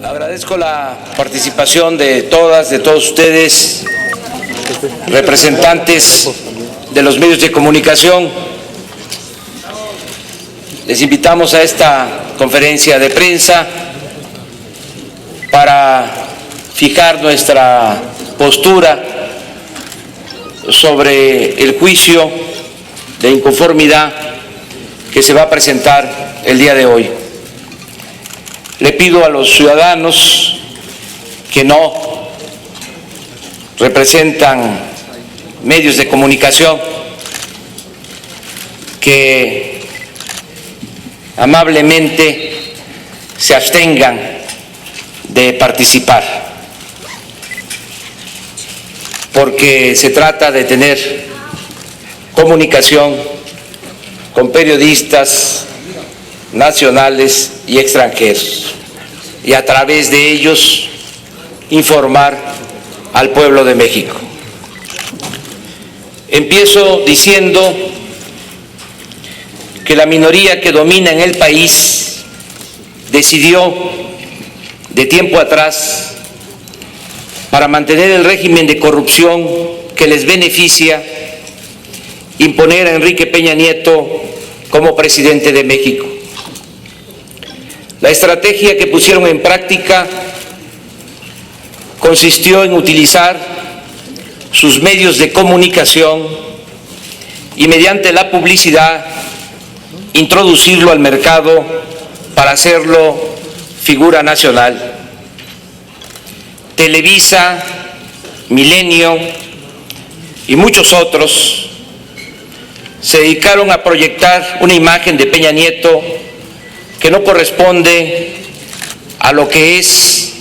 Agradezco la participación de todas, de todos ustedes, representantes de los medios de comunicación. Les invitamos a esta conferencia de prensa para fijar nuestra postura sobre el juicio de inconformidad que se va a presentar el día de hoy. Le pido a los ciudadanos que no representan medios de comunicación que amablemente se abstengan de participar, porque se trata de tener comunicación con periodistas nacionales y extranjeros, y a través de ellos informar al pueblo de México. Empiezo diciendo que la minoría que domina en el país decidió de tiempo atrás, para mantener el régimen de corrupción que les beneficia, imponer a Enrique Peña Nieto como presidente de México. La estrategia que pusieron en práctica consistió en utilizar sus medios de comunicación y mediante la publicidad introducirlo al mercado para hacerlo figura nacional. Televisa, Milenio y muchos otros se dedicaron a proyectar una imagen de Peña Nieto que no corresponde a lo que es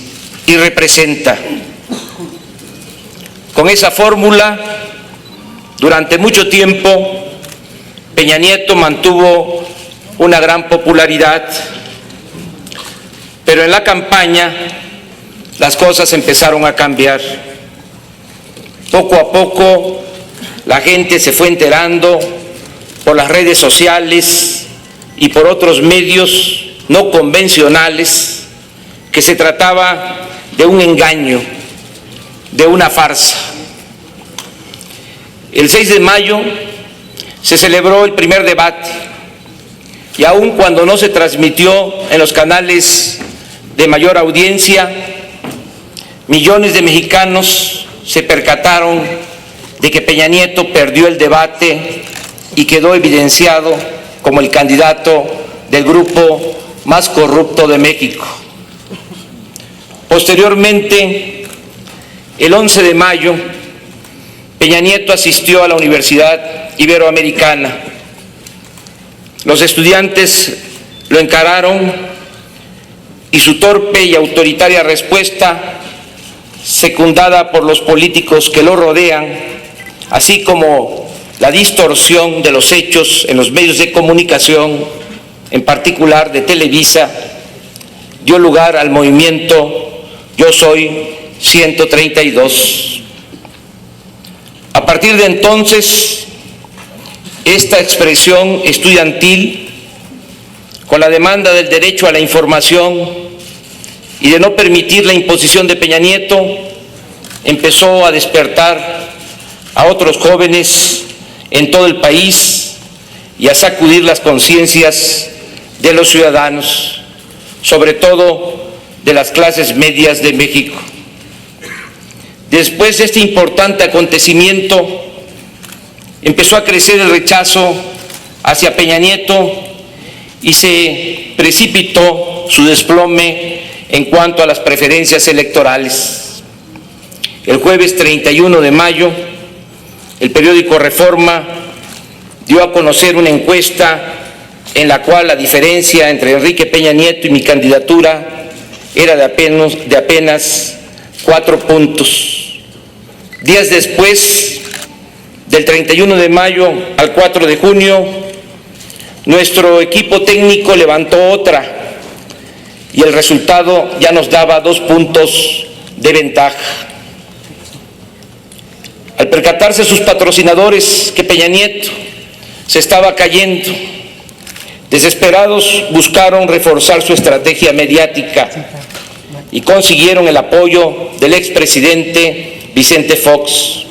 y representa. Con esa fórmula, durante mucho tiempo, Peña Nieto mantuvo una gran popularidad, pero en la campaña las cosas empezaron a cambiar. Poco a poco la gente se fue enterando por las redes sociales y por otros medios no convencionales que se trataba de un engaño, de una farsa. El 6 de mayo se celebró el primer debate y aun cuando no se transmitió en los canales de mayor audiencia, millones de mexicanos se percataron de que Peña Nieto perdió el debate y quedó evidenciado como el candidato del grupo más corrupto de México. Posteriormente, el 11 de mayo, Peña Nieto asistió a la Universidad Iberoamericana. Los estudiantes lo encararon y su torpe y autoritaria respuesta, secundada por los políticos que lo rodean, así como la distorsión de los hechos en los medios de comunicación, en particular de Televisa, dio lugar al movimiento Yo Soy 132. A partir de entonces, esta expresión estudiantil, con la demanda del derecho a la información y de no permitir la imposición de Peña Nieto, empezó a despertar a otros jóvenes en todo el país y a sacudir las conciencias de los ciudadanos, sobre todo de las clases medias de México. Después de este importante acontecimiento, empezó a crecer el rechazo hacia Peña Nieto y se precipitó su desplome en cuanto a las preferencias electorales. El jueves 31 de mayo, el periódico Reforma dio a conocer una encuesta en la cual la diferencia entre Enrique Peña Nieto y mi candidatura era de apenas 4 puntos. Días después, del 31 de mayo al 4 de junio, nuestro equipo técnico levantó otra y el resultado ya nos daba 2 puntos de ventaja. Al percatarse sus patrocinadores que Peña Nieto se estaba cayendo, Desesperados buscaron reforzar su estrategia mediática y consiguieron el apoyo del expresidente Vicente Fox.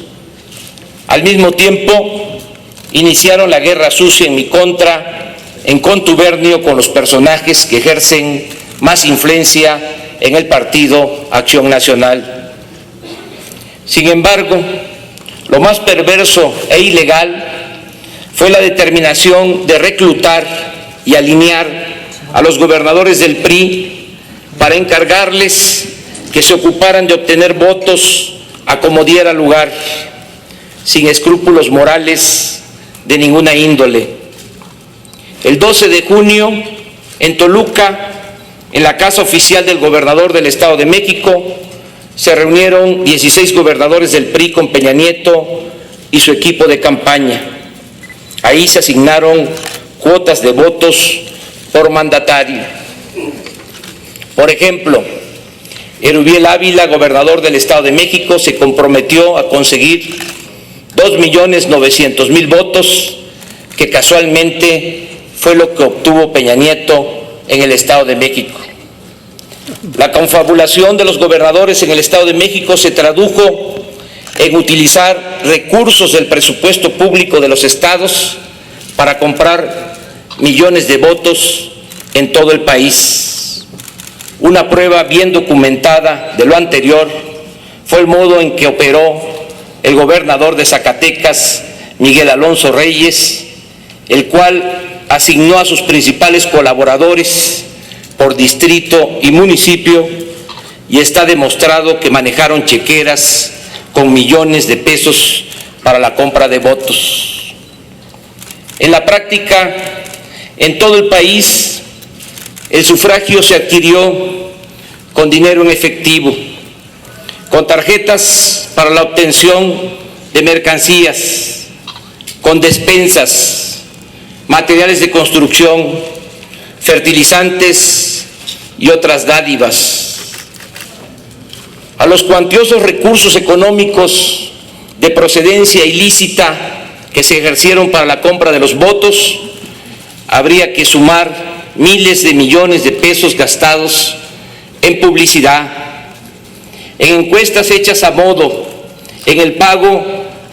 Al mismo tiempo, iniciaron la guerra sucia en mi contra, en contubernio con los personajes que ejercen más influencia en el Partido Acción Nacional. Sin embargo, lo más perverso e ilegal fue la determinación de reclutar y alinear a los gobernadores del PRI para encargarles que se ocuparan de obtener votos a como diera lugar, sin escrúpulos morales de ninguna índole. El 12 de junio, en Toluca, en la casa oficial del gobernador del Estado de México, se reunieron 16 gobernadores del PRI con Peña Nieto y su equipo de campaña. Ahí se asignaron cuotas de votos por mandatario. Por ejemplo, Erubiel Ávila, gobernador del Estado de México, se comprometió a conseguir 2.900.000 votos, que casualmente fue lo que obtuvo Peña Nieto en el Estado de México. La confabulación de los gobernadores en el Estado de México se tradujo en utilizar recursos del presupuesto público de los estados para comprar millones de votos en todo el país. Una prueba bien documentada de lo anterior fue el modo en que operó el gobernador de Zacatecas, Miguel Alonso Reyes, el cual asignó a sus principales colaboradores por distrito y municipio, y está demostrado que manejaron chequeras con millones de pesos para la compra de votos. En la práctica, en todo el país, el sufragio se adquirió con dinero en efectivo, con tarjetas para la obtención de mercancías, con despensas, materiales de construcción, fertilizantes y otras dádivas. A los cuantiosos recursos económicos de procedencia ilícita que se ejercieron para la compra de los votos, habría que sumar miles de millones de pesos gastados en publicidad, en encuestas hechas a modo, en el pago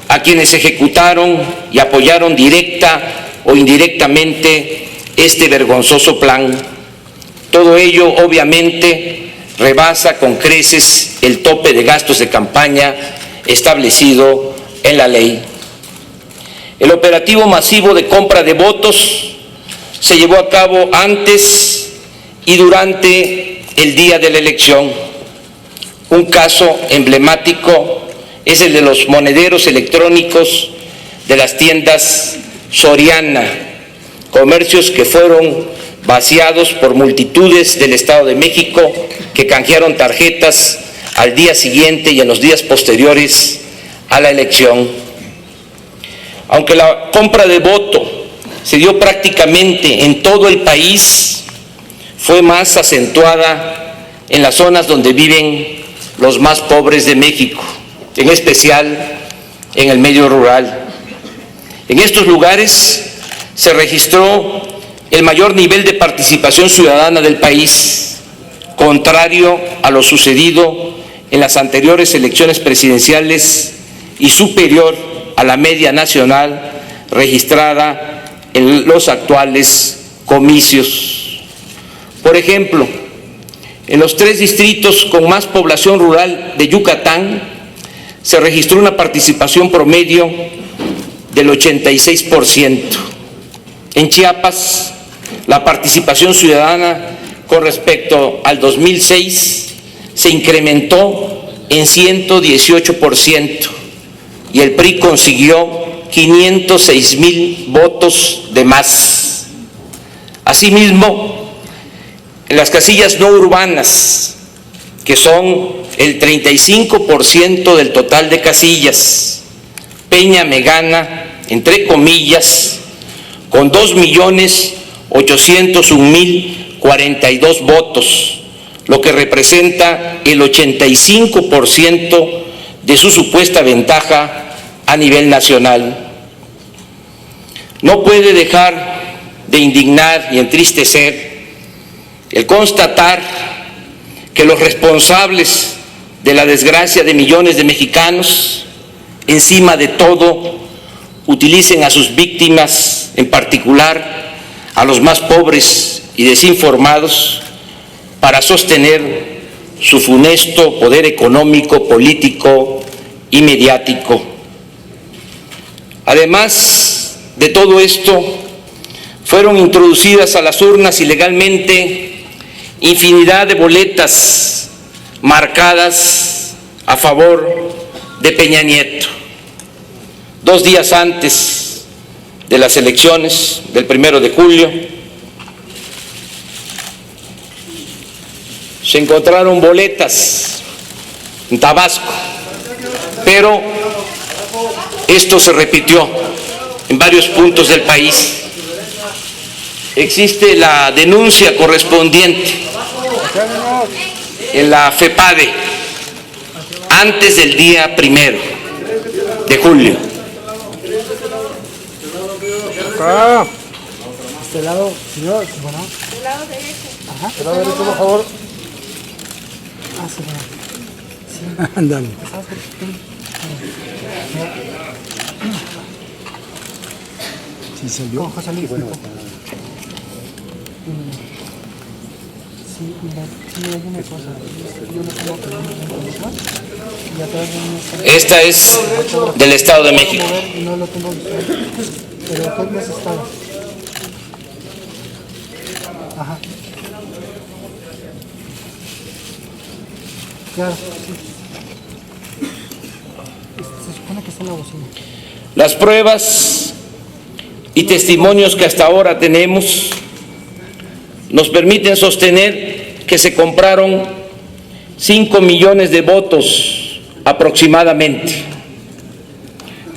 a quienes ejecutaron y apoyaron directa o indirectamente este vergonzoso plan. Todo ello, obviamente, rebasa con creces el tope de gastos de campaña establecido en la ley. El operativo masivo de compra de votos se llevó a cabo antes y durante el día de la elección. Un caso emblemático es el de los monederos electrónicos de las tiendas Soriana, comercios que fueron vaciados por multitudes del Estado de México que canjearon tarjetas al día siguiente y en los días posteriores a la elección. Aunque la compra de voto se dio prácticamente en todo el país, fue más acentuada en las zonas donde viven los más pobres de México, en especial en el medio rural. En estos lugares se registró el mayor nivel de participación ciudadana del país, contrario a lo sucedido en las anteriores elecciones presidenciales y superior a la media nacional registrada en los actuales comicios. Por ejemplo, en los 3 distritos con más población rural de Yucatán se registró una participación promedio del 86%. En Chiapas, la participación ciudadana con respecto al 2006 se incrementó en 118% y el PRI consiguió 506,000 votos de más. Asimismo, en las casillas no urbanas, que son el 35% del total de casillas, Peña me gana, entre comillas, con 2.801.042 votos, lo que representa el 85% de su supuesta ventaja a nivel nacional. No puede dejar de indignar y entristecer el constatar que los responsables de la desgracia de millones de mexicanos, encima de todo, utilicen a sus víctimas, en particular a los más pobres y desinformados, para sostener su funesto poder económico, político y mediático. Además de todo esto, fueron introducidas a las urnas ilegalmente infinidad de boletas marcadas a favor de Peña Nieto. 2 días antes de las elecciones del 1 de julio, se encontraron boletas en Tabasco, pero esto se repitió en varios puntos del país. Existe la denuncia correspondiente en la FEPADE antes del día 1 de julio. Acá. Este lado, señor, bueno. Del lado derecho. Ajá. Del lado derecho, por favor. Ah, sí, sí. Ándale. Sí, salió. Con José Luis. Bueno. Sí, mira, sí, hay una cosa. Yo no tengo que y atrás de mí Esta es del Estado de México. No lo tengo visual, pero ¿qué mes está? Ajá. Claro, sí. Se supone que está en la bocina. Las pruebas y testimonios que hasta ahora tenemos nos permiten sostener que se compraron 5 millones de votos aproximadamente.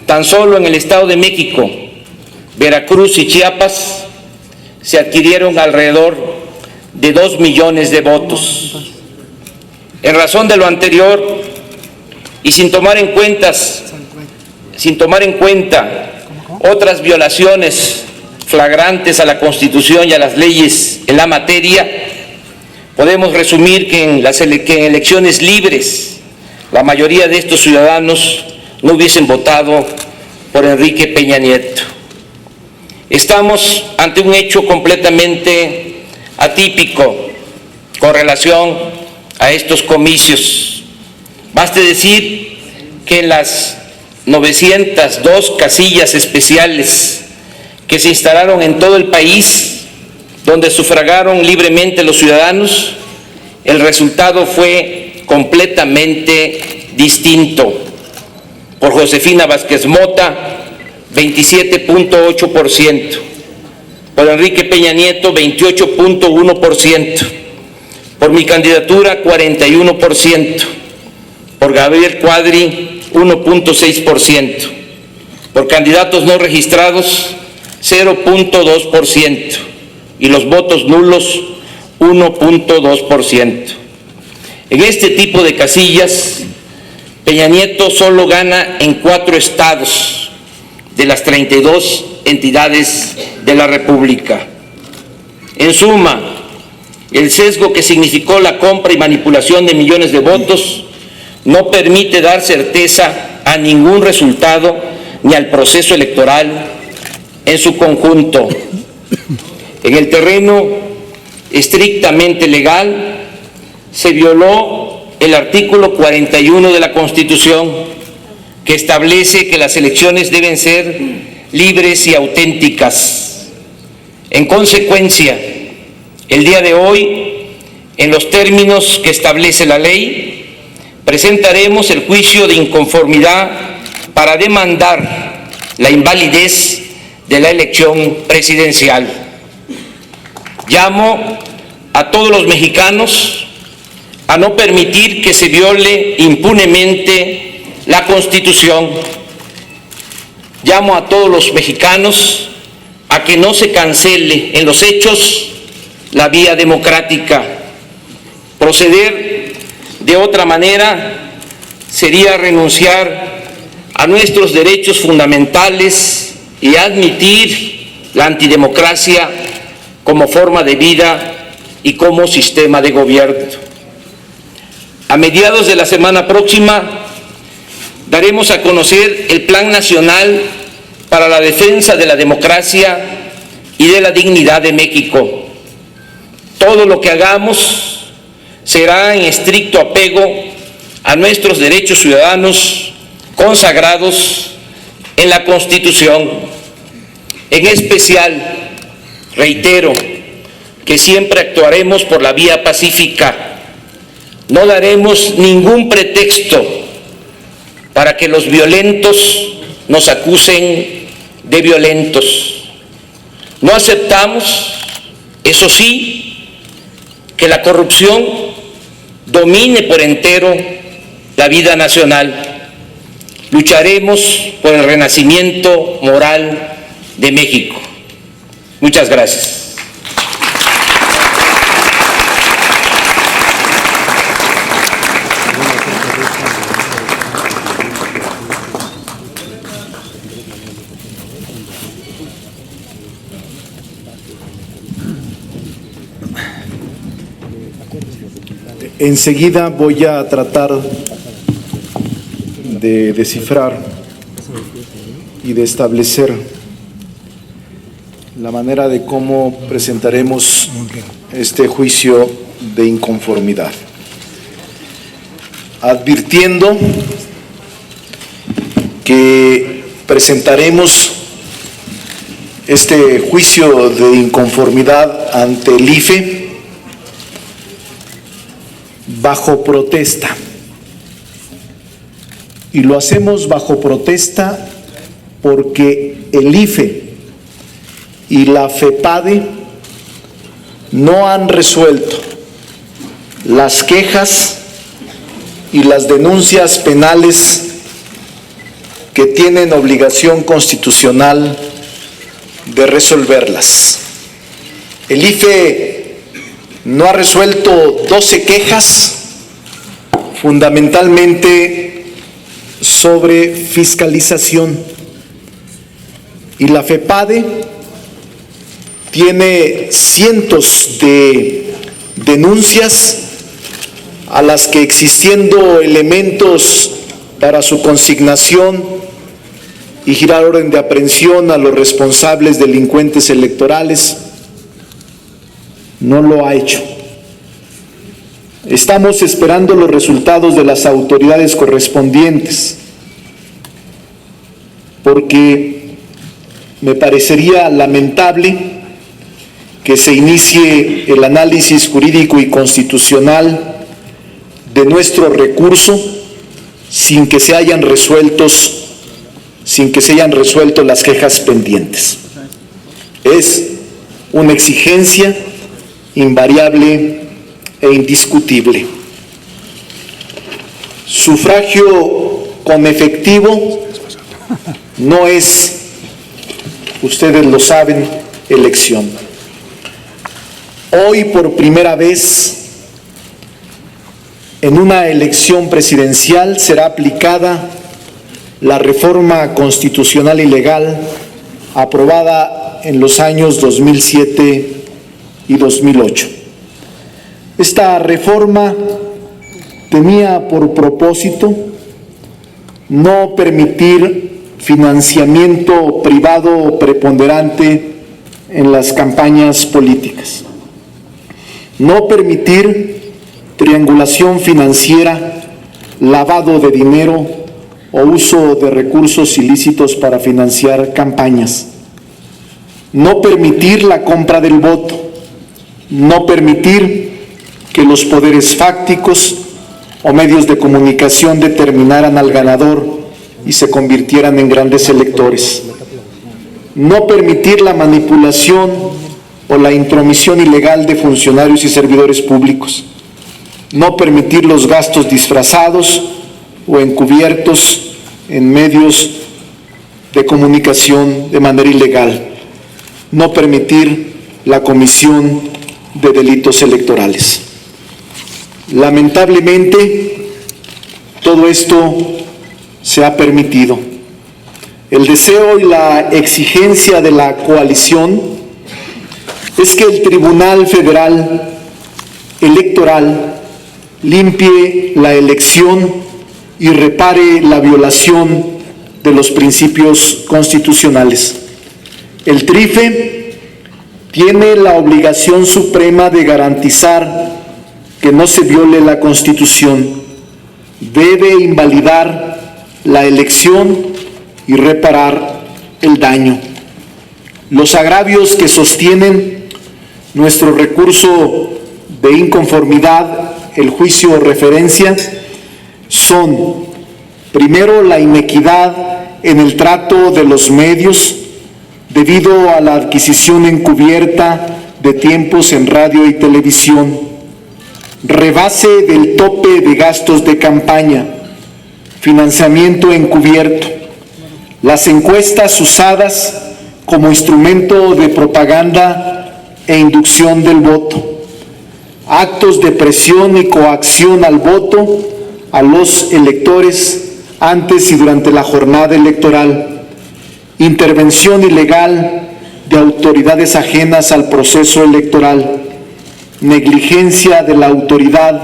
Tan solo en el Estado de México, Veracruz y Chiapas se adquirieron alrededor de 2 millones de votos. En razón de lo anterior y sin tomar en cuenta otras violaciones flagrantes a la Constitución y a las leyes en la materia, podemos resumir que en elecciones libres la mayoría de estos ciudadanos no hubiesen votado por Enrique Peña Nieto. Estamos ante un hecho completamente atípico con relación a estos comicios. Baste decir que en las 902 casillas especiales que se instalaron en todo el país, donde sufragaron libremente los ciudadanos, el resultado fue completamente distinto. Por Josefina Vázquez Mota, 27.8%. Por Enrique Peña Nieto, 28.1%. Por mi candidatura, 41%. Por Gabriel Cuadri, 1.6%. Por candidatos no registrados, 0.2%. Y los votos nulos, 1.2%. En este tipo de casillas, Peña Nieto solo gana en 4 estados de las 32 entidades de la República. En suma, el sesgo que significó la compra y manipulación de millones de votos no permite dar certeza a ningún resultado ni al proceso electoral en su conjunto. En el terreno estrictamente legal se violó el artículo 41 de la Constitución, que establece que las elecciones deben ser libres y auténticas. En consecuencia, el día de hoy, en los términos que establece la ley, presentaremos el juicio de inconformidad para demandar la invalidez de la elección presidencial. Llamo a todos los mexicanos a no permitir que se viole impunemente la Constitución. Llamo a todos los mexicanos a que no se cancele en los hechos la vía democrática. Proceder de otra manera sería renunciar a nuestros derechos fundamentales y admitir la antidemocracia como forma de vida y como sistema de gobierno. A mediados de la semana próxima daremos a conocer el Plan Nacional para la Defensa de la Democracia y de la Dignidad de México. Todo lo que hagamos será en estricto apego a nuestros derechos ciudadanos consagrados en la Constitución. En especial, reitero que siempre actuaremos por la vía pacífica. No daremos ningún pretexto para que los violentos nos acusen de violentos. No aceptamos, eso sí, que la corrupción domine por entero la vida nacional. Lucharemos por el renacimiento moral de México. Muchas gracias. Enseguida voy a tratar de descifrar y de establecer la manera de cómo presentaremos este juicio de inconformidad, advirtiendo que presentaremos este juicio de inconformidad ante el IFE bajo protesta, y lo hacemos bajo protesta porque el IFE y la FEPADE no han resuelto las quejas y las denuncias penales que tienen obligación constitucional de resolverlas. El IFE no ha resuelto 12 quejas, fundamentalmente sobre fiscalización, y la FEPADE tiene cientos de denuncias a las que, existiendo elementos para su consignación y girar orden de aprehensión a los responsables delincuentes electorales, no lo ha hecho. Estamos esperando los resultados de las autoridades correspondientes, porque me parecería lamentable que se inicie el análisis jurídico y constitucional de nuestro recurso sin que se hayan resuelto las quejas pendientes. Es una exigencia invariable e indiscutible. Sufragio con efectivo no es, ustedes lo saben, elección. Hoy, por primera vez, en una elección presidencial será aplicada la reforma constitucional y legal aprobada en los años 2007 y 2008. Esta reforma tenía por propósito no permitir financiamiento privado preponderante en las campañas políticas, no permitir triangulación financiera, lavado de dinero o uso de recursos ilícitos para financiar campañas, no permitir la compra del voto, no permitir que los poderes fácticos o medios de comunicación determinaran al ganador y se convirtieran en grandes electores, no permitir la manipulación o la intromisión ilegal de funcionarios y servidores públicos, no permitir los gastos disfrazados o encubiertos en medios de comunicación de manera ilegal, no permitir la comisión de delitos electorales. Lamentablemente, todo esto se ha permitido. El deseo y la exigencia de la coalición es que el Tribunal Federal Electoral limpie la elección y repare la violación de los principios constitucionales. El TRIFE tiene la obligación suprema de garantizar que no se viole la Constitución. Debe invalidar la elección y reparar el daño. Los agravios que sostienen nuestro recurso de inconformidad, el juicio o referencia, son, primero, la inequidad en el trato de los medios debido a la adquisición encubierta de tiempos en radio y televisión, rebase del tope de gastos de campaña, financiamiento encubierto, las encuestas usadas como instrumento de propaganda e inducción del voto, actos de presión y coacción al voto a los electores antes y durante la jornada electoral, intervención ilegal de autoridades ajenas al proceso electoral, negligencia de la autoridad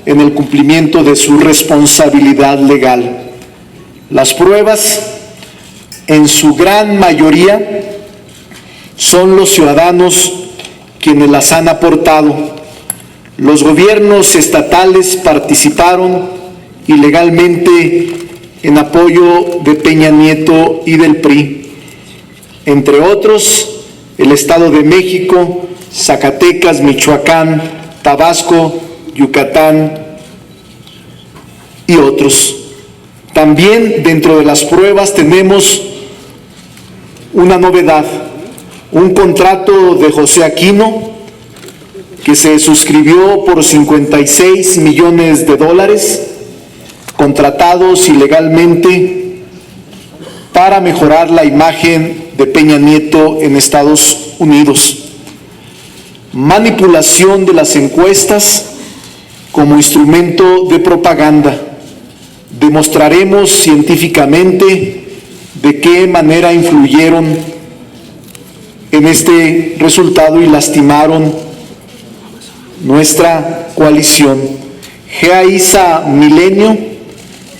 en el cumplimiento de su responsabilidad legal. Las pruebas, en su gran mayoría, son los ciudadanos quienes las han aportado. Los gobiernos estatales participaron ilegalmente en apoyo de Peña Nieto y del PRI, entre otros el Estado de México, Zacatecas, Michoacán, Tabasco, Yucatán y otros. También dentro de las pruebas tenemos una novedad, un contrato de José Aquino que se suscribió por $56 millones, contratados ilegalmente para mejorar la imagen de Peña Nieto en Estados Unidos. Manipulación de las encuestas como instrumento de propaganda. Demostraremos científicamente de qué manera influyeron en este resultado y lastimaron nuestra coalición. GEA-ISA Milenio,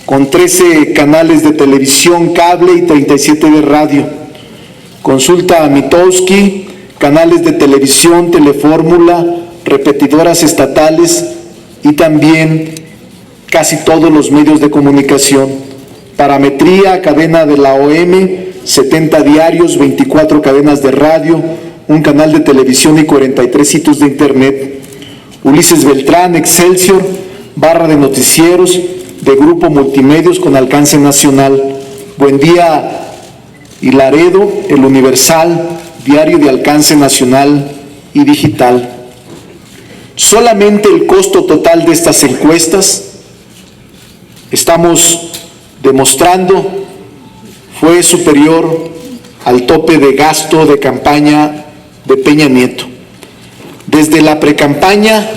con 13 canales de televisión, cable y 37 de radio. Consulta Mitowski, canales de televisión, Telefórmula, repetidoras estatales y también casi todos los medios de comunicación. Parametría, cadena de la OM, 70 diarios, 24 cadenas de radio, un canal de televisión y 43 sitios de internet. Ulises Beltrán, Excelsior, barra de noticieros de Grupo Multimedios con alcance nacional. Buen Día y Laredo, El Universal, diario de alcance nacional y digital. Solamente el costo total de estas encuestas, estamos demostrando, fue superior al tope de gasto de campaña de Peña Nieto. Desde la precampaña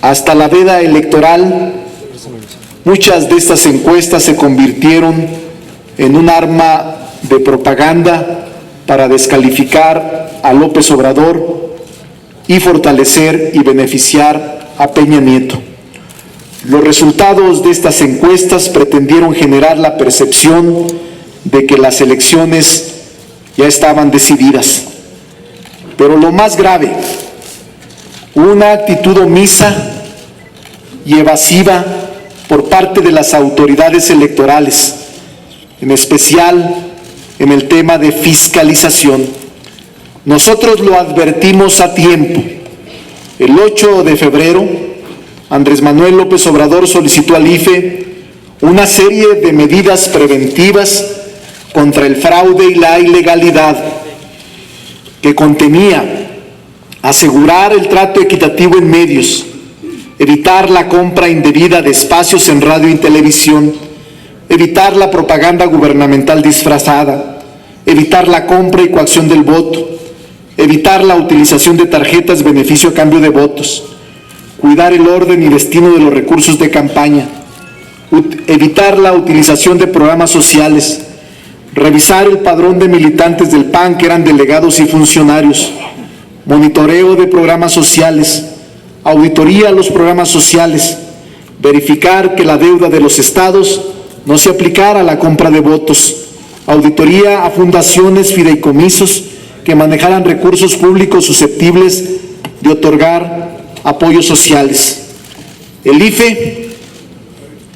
hasta la veda electoral, muchas de estas encuestas se convirtieron en un arma de propaganda para descalificar a López Obrador y fortalecer y beneficiar a Peña Nieto. Los resultados de estas encuestas pretendieron generar la percepción de que las elecciones ya estaban decididas. Pero lo más grave, una actitud omisa y evasiva por parte de las autoridades electorales, en especial en el tema de fiscalización. Nosotros lo advertimos a tiempo. El 8 de febrero, Andrés Manuel López Obrador solicitó al IFE una serie de medidas preventivas contra el fraude y la ilegalidad, que contenía asegurar el trato equitativo en medios, evitar la compra indebida de espacios en radio y televisión, evitar la propaganda gubernamental disfrazada, evitar la compra y coacción del voto, evitar la utilización de tarjetas beneficio a cambio de votos, cuidar el orden y destino de los recursos de campaña, evitar la utilización de programas sociales, revisar el padrón de militantes del PAN que eran delegados y funcionarios, monitoreo de programas sociales, auditoría a los programas sociales, verificar que la deuda de los estados no se aplicara a la compra de votos, auditoría a fundaciones, fideicomisos que manejaran recursos públicos susceptibles de otorgar apoyos sociales. El IFE,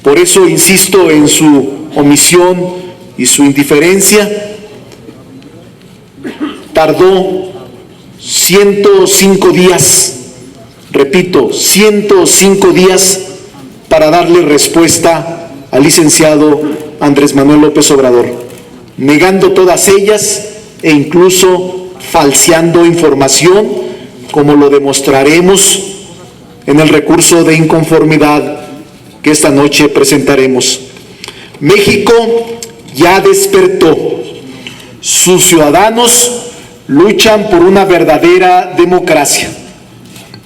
por eso insisto en su omisión y su indiferencia, tardó 105 días, repito, 105 días para darle respuesta al licenciado Andrés Manuel López Obrador, negando todas ellas e incluso falseando información, como lo demostraremos en el recurso de inconformidad que esta noche presentaremos. México ya despertó. Sus ciudadanos luchan por una verdadera democracia.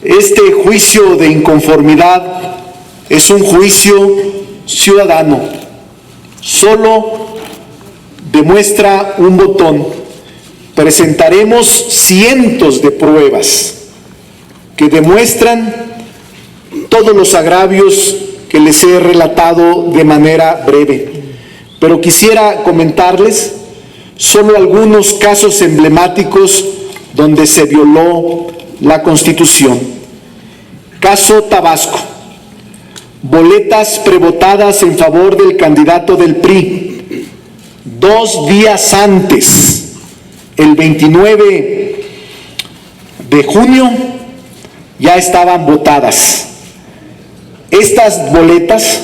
Este juicio de inconformidad es un juicio ciudadano. Solo demuestra un botón. Presentaremos cientos de pruebas que demuestran todos los agravios que les he relatado de manera breve. Pero quisiera comentarles solo algunos casos emblemáticos donde se violó la Constitución. Caso Tabasco. Boletas prevotadas en favor del candidato del PRI. 2 días antes, el 29 de junio, ya estaban votadas. Estas boletas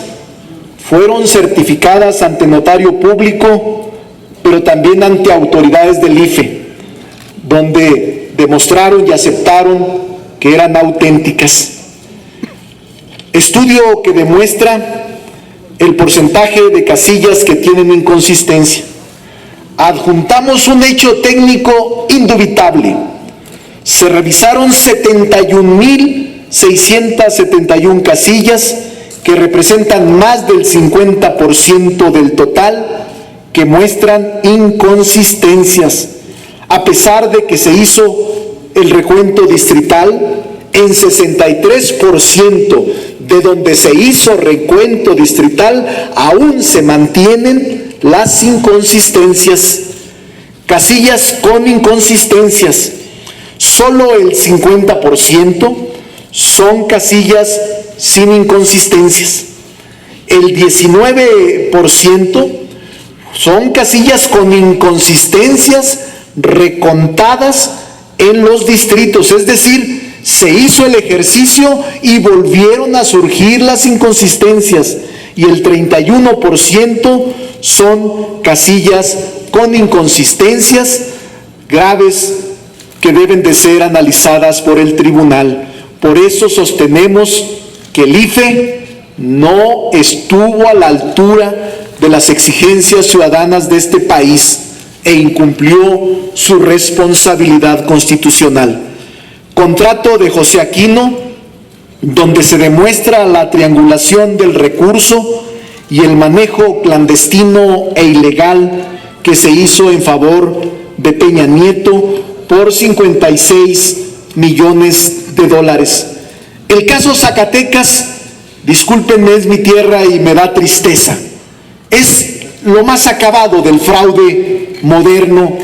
fueron certificadas ante notario público, pero también ante autoridades del IFE, donde demostraron y aceptaron que eran auténticas. Estudio que demuestra el porcentaje de casillas que tienen inconsistencia. Adjuntamos un hecho técnico indubitable. Se revisaron 71,671 casillas que representan más del 50% del total, que muestran inconsistencias, a pesar de que se hizo el recuento distrital. En 63% de donde se hizo recuento distrital aún se mantienen las inconsistencias. Casillas con inconsistencias, solo el 50% son casillas sin inconsistencias. El 19% son casillas con inconsistencias recontadas en los distritos, es decir, se hizo el ejercicio y volvieron a surgir las inconsistencias, y el 31% son casillas con inconsistencias graves que deben de ser analizadas por el tribunal. Por eso sostenemos que el IFE no estuvo a la altura de las exigencias ciudadanas de este país e incumplió su responsabilidad constitucional. Contrato de José Aquino, donde se demuestra la triangulación del recurso y el manejo clandestino e ilegal que se hizo en favor de Peña Nieto por 56 millones de dólares. El caso Zacatecas, discúlpenme, es mi tierra y me da tristeza. Es lo más acabado del fraude moderno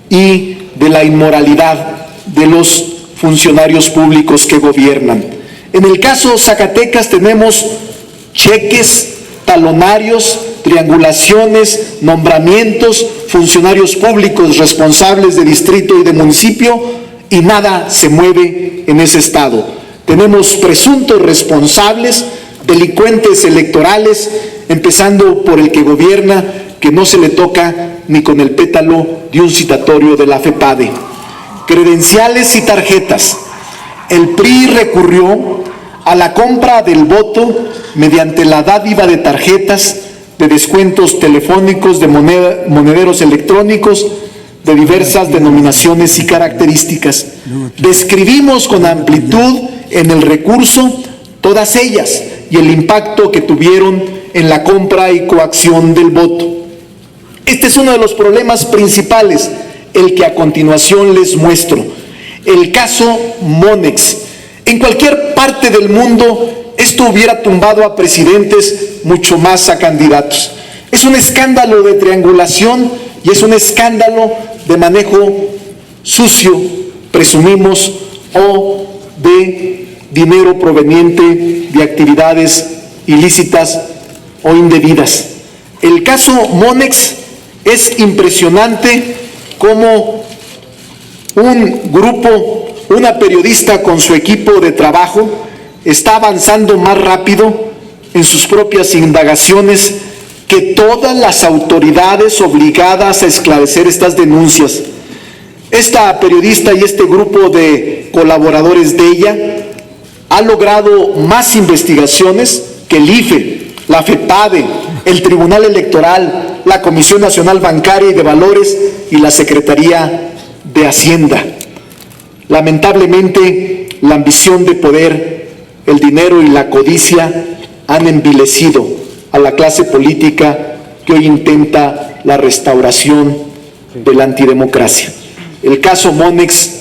y de la inmoralidad de los funcionarios públicos que gobiernan. En el caso Zacatecas tenemos cheques, talonarios, triangulaciones, nombramientos, funcionarios públicos responsables de distrito y de municipio, y nada se mueve en ese estado. Tenemos presuntos responsables, delincuentes electorales, empezando por el que gobierna, que no se le toca ni con el pétalo de un citatorio de la FEPADE. Credenciales y tarjetas. El PRI recurrió a la compra del voto mediante la dádiva de tarjetas, de descuentos telefónicos, de monederos electrónicos, de diversas denominaciones y características. Describimos con amplitud en el recurso todas ellas y el impacto que tuvieron en la compra y coacción del voto. Este es uno de los problemas principales, el que a continuación les muestro. El caso Monex. En cualquier parte del mundo esto hubiera tumbado a presidentes, mucho más a candidatos. Es un escándalo de triangulación y es un escándalo de manejo sucio, presumimos, o de dinero proveniente de actividades ilícitas o indebidas. El caso Monex es impresionante cómo un grupo, una periodista con su equipo de trabajo, está avanzando más rápido en sus propias indagaciones que todas las autoridades obligadas a esclarecer estas denuncias. Esta periodista y este grupo de colaboradores de ella ha logrado más investigaciones que el IFE, la FEPADE, el Tribunal Electoral, la Comisión Nacional Bancaria y de Valores y la Secretaría de Hacienda. Lamentablemente, la ambición de poder, el dinero y la codicia han envilecido a la clase política que hoy intenta la restauración de la antidemocracia. El caso Monex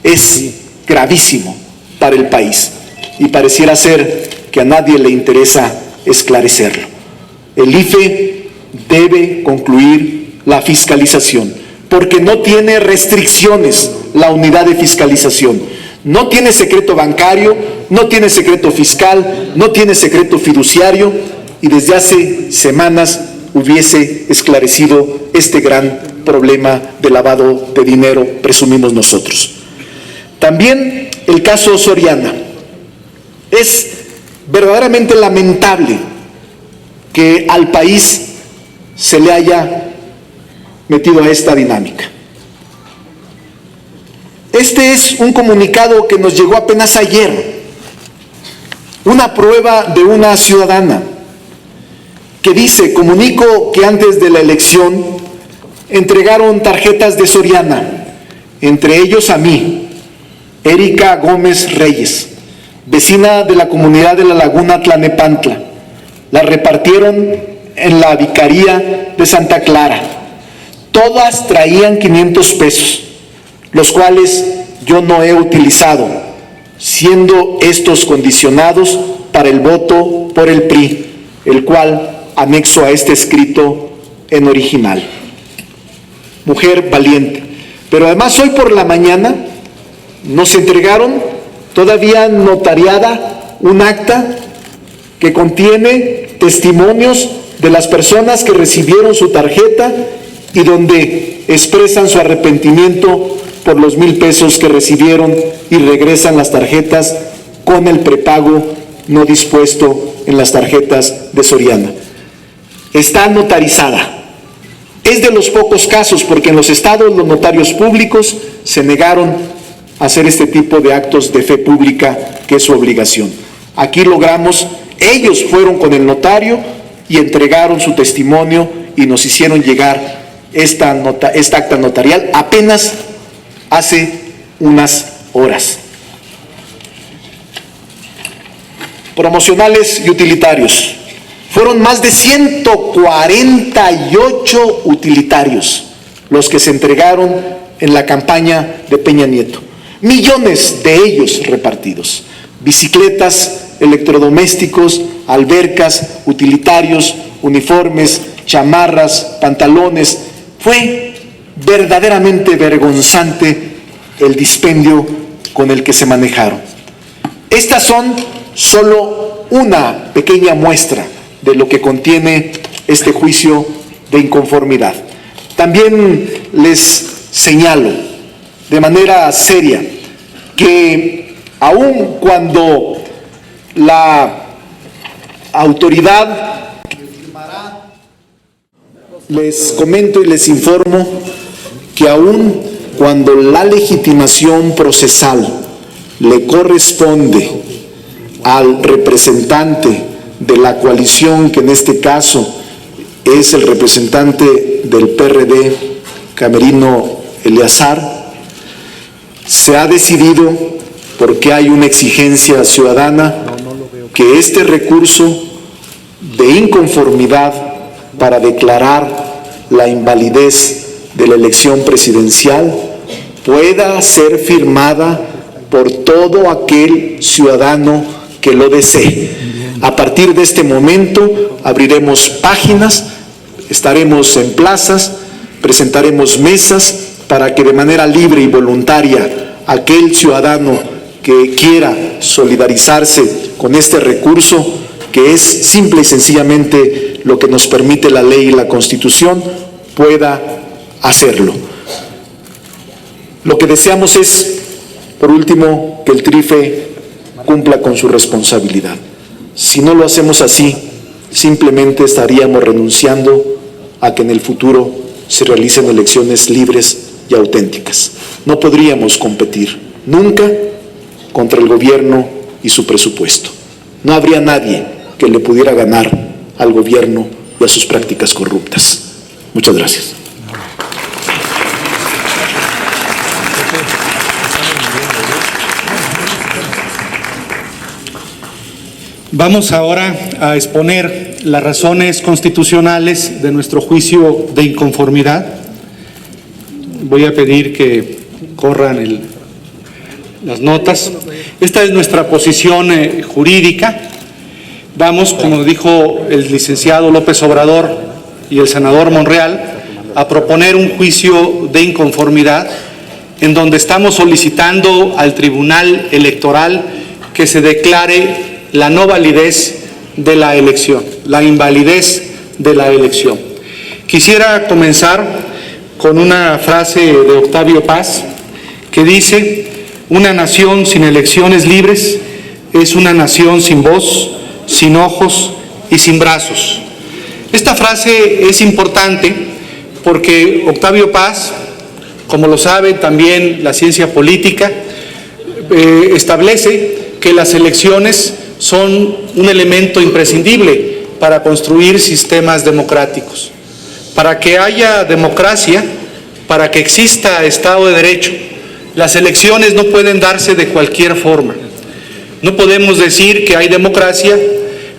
es gravísimo para el país y pareciera ser que a nadie le interesa esclarecerlo. El IFE debe concluir la fiscalización, porque no tiene restricciones la unidad de fiscalización. No tiene secreto bancario, no tiene secreto fiscal, no tiene secreto fiduciario, y desde hace semanas hubiese esclarecido este gran problema de lavado de dinero, presumimos nosotros. También el caso Soriana. Es verdaderamente lamentable que al país se le haya metido a esta dinámica. Este es un comunicado que nos llegó apenas ayer, una prueba de una ciudadana que dice: comunico que antes de la elección entregaron tarjetas de Soriana, entre ellos a mí, Erika Gómez Reyes, vecina de la comunidad de La Laguna Tlanepantla. Las repartieron en la vicaría de Santa Clara. Todas traían 500 pesos, los cuales yo no he utilizado, siendo estos condicionados para el voto por el PRI, el cual anexo a este escrito en original. Mujer valiente. Pero además hoy por la mañana nos entregaron todavía notariada un acta que contiene testimonios de las personas que recibieron su tarjeta y donde expresan su arrepentimiento por los 1,000 pesos que recibieron y regresan las tarjetas con el prepago no dispuesto en las tarjetas de Soriana. Está notarizada. Es de los pocos casos, porque en los estados los notarios públicos se negaron a hacer este tipo de actos de fe pública, que es su obligación. Aquí logramos, ellos fueron con el notario y entregaron su testimonio y nos hicieron llegar esta acta notarial apenas hace unas horas. Promocionales y utilitarios. Fueron más de 148 utilitarios los que se entregaron en la campaña de Peña Nieto. Millones de ellos repartidos. Bicicletas, electrodomésticos, albercas, utilitarios, uniformes, chamarras, pantalones. Fue verdaderamente vergonzante el dispendio con el que se manejaron. Estas son solo una pequeña muestra de lo que contiene este juicio de inconformidad. También les señalo de manera seria que aun cuando la autoridad les comento y les informo que aun cuando la legitimación procesal le corresponde al representante de la coalición, que en este caso es el representante del PRD, Camerino Eleazar, se ha decidido, porque hay una exigencia ciudadana, que este recurso de inconformidad para declarar la invalidez de la elección presidencial pueda ser firmada por todo aquel ciudadano que lo desee. A partir de este momento abriremos páginas, estaremos en plazas, presentaremos mesas para que de manera libre y voluntaria aquel ciudadano que quiera solidarizarse con este recurso, que es simple y sencillamente lo que nos permite la ley y la Constitución, pueda hacerlo. Lo que deseamos es, por último, que el TRIFE cumpla con su responsabilidad. Si no lo hacemos así, simplemente estaríamos renunciando a que en el futuro se realicen elecciones libres y auténticas. No podríamos competir nunca contra el gobierno y su presupuesto. No habría nadie que le pudiera ganar al gobierno y a sus prácticas corruptas. Muchas gracias. Vamos ahora a exponer las razones constitucionales de nuestro juicio de inconformidad. Voy a pedir que corran las notas. Esta es nuestra posición jurídica. Vamos, como dijo el licenciado López Obrador y el senador Monreal, a proponer un juicio de inconformidad en donde estamos solicitando al Tribunal Electoral que se declare la no validez de la elección, la invalidez de la elección. Quisiera comenzar con una frase de Octavio Paz que dice: una nación sin elecciones libres es una nación sin voz, sin ojos y sin brazos. Esta frase es importante porque Octavio Paz, como lo sabe también la ciencia política, establece que las elecciones son un elemento imprescindible para construir sistemas democráticos. Para que haya democracia, para que exista Estado de Derecho, las elecciones no pueden darse de cualquier forma. No podemos decir que hay democracia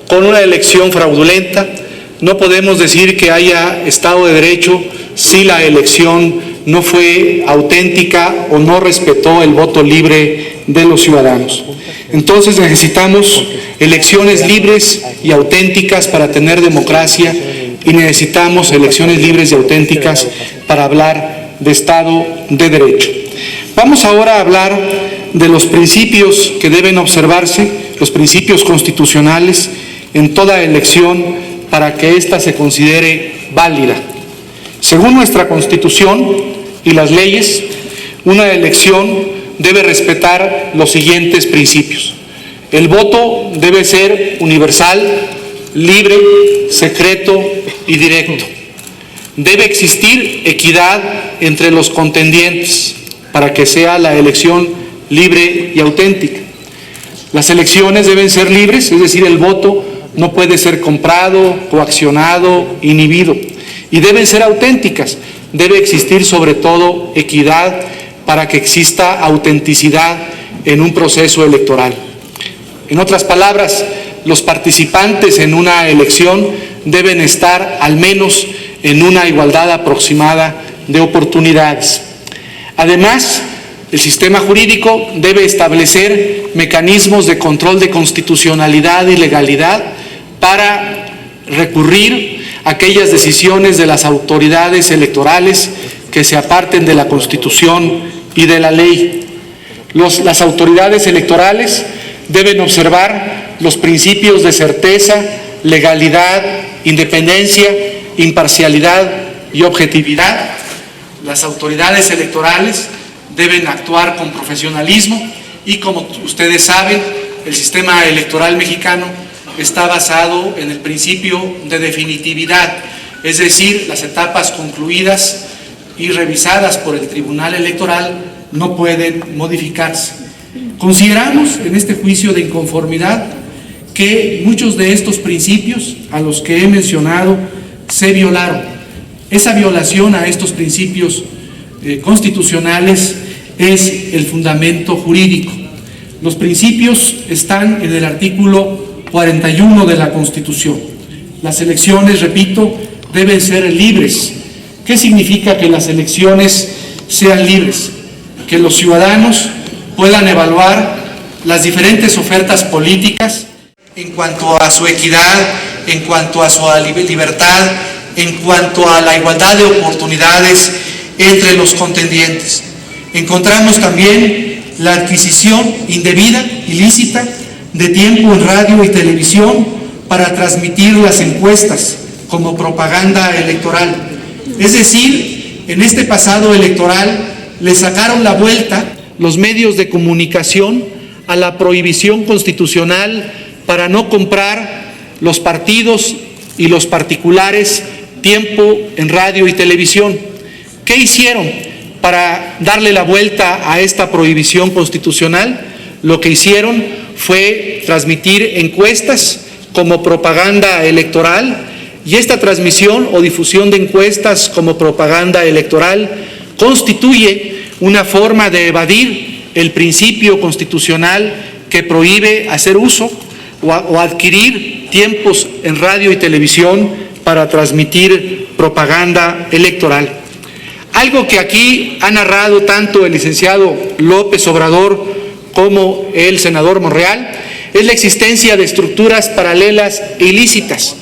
con una elección fraudulenta, no podemos decir que haya Estado de Derecho si la elección no fue auténtica o no respetó el voto libre de los ciudadanos. Entonces necesitamos elecciones libres y auténticas para tener democracia y necesitamos elecciones libres y auténticas para hablar de Estado de Derecho. Vamos ahora a hablar de los principios que deben observarse, los principios constitucionales en toda elección para que ésta se considere válida. Según nuestra Constitución y las leyes, una elección debe respetar los siguientes principios. El voto debe ser universal, libre, secreto y directo. Debe existir equidad entre los contendientes para que sea la elección libre y auténtica. Las elecciones deben ser libres, es decir, el voto no puede ser comprado, coaccionado, inhibido. Y deben ser auténticas. Debe existir sobre todo equidad para que exista autenticidad en un proceso electoral. En otras palabras, los participantes en una elección deben estar al menos en una igualdad aproximada de oportunidades. Además, el sistema jurídico debe establecer mecanismos de control de constitucionalidad y legalidad para recurrir a aquellas decisiones de las autoridades electorales que se aparten de la Constitución y de la ley. Las autoridades electorales deben observar los principios de certeza, legalidad, independencia, imparcialidad y objetividad. Las autoridades electorales deben actuar con profesionalismo y, como ustedes saben, el sistema electoral mexicano está basado en el principio de definitividad, es decir, las etapas concluidas y revisadas por el Tribunal Electoral no pueden modificarse. Consideramos en este juicio de inconformidad que muchos de estos principios a los que he mencionado se violaron. Esa violación a estos principios constitucionales es el fundamento jurídico. Los principios están en el artículo 41 de la Constitución. Las elecciones, repito, deben ser libres, ¿Qué significa que las elecciones sean libres? Que los ciudadanos puedan evaluar las diferentes ofertas políticas en cuanto a su equidad, en cuanto a su libertad, en cuanto a la igualdad de oportunidades entre los contendientes. Encontramos también la adquisición indebida, ilícita, de tiempo en radio y televisión para transmitir las encuestas como propaganda electoral. Es decir, en este pasado electoral le sacaron la vuelta los medios de comunicación a la prohibición constitucional para no comprar los partidos y los particulares tiempo en radio y televisión. ¿Qué hicieron para darle la vuelta a esta prohibición constitucional? Lo que hicieron fue transmitir encuestas como propaganda electoral, y esta transmisión o difusión de encuestas como propaganda electoral constituye una forma de evadir el principio constitucional que prohíbe hacer uso o adquirir tiempos en radio y televisión para transmitir propaganda electoral. Algo que aquí ha narrado tanto el licenciado López Obrador como el senador Monreal es la existencia de estructuras paralelas e ilícitas.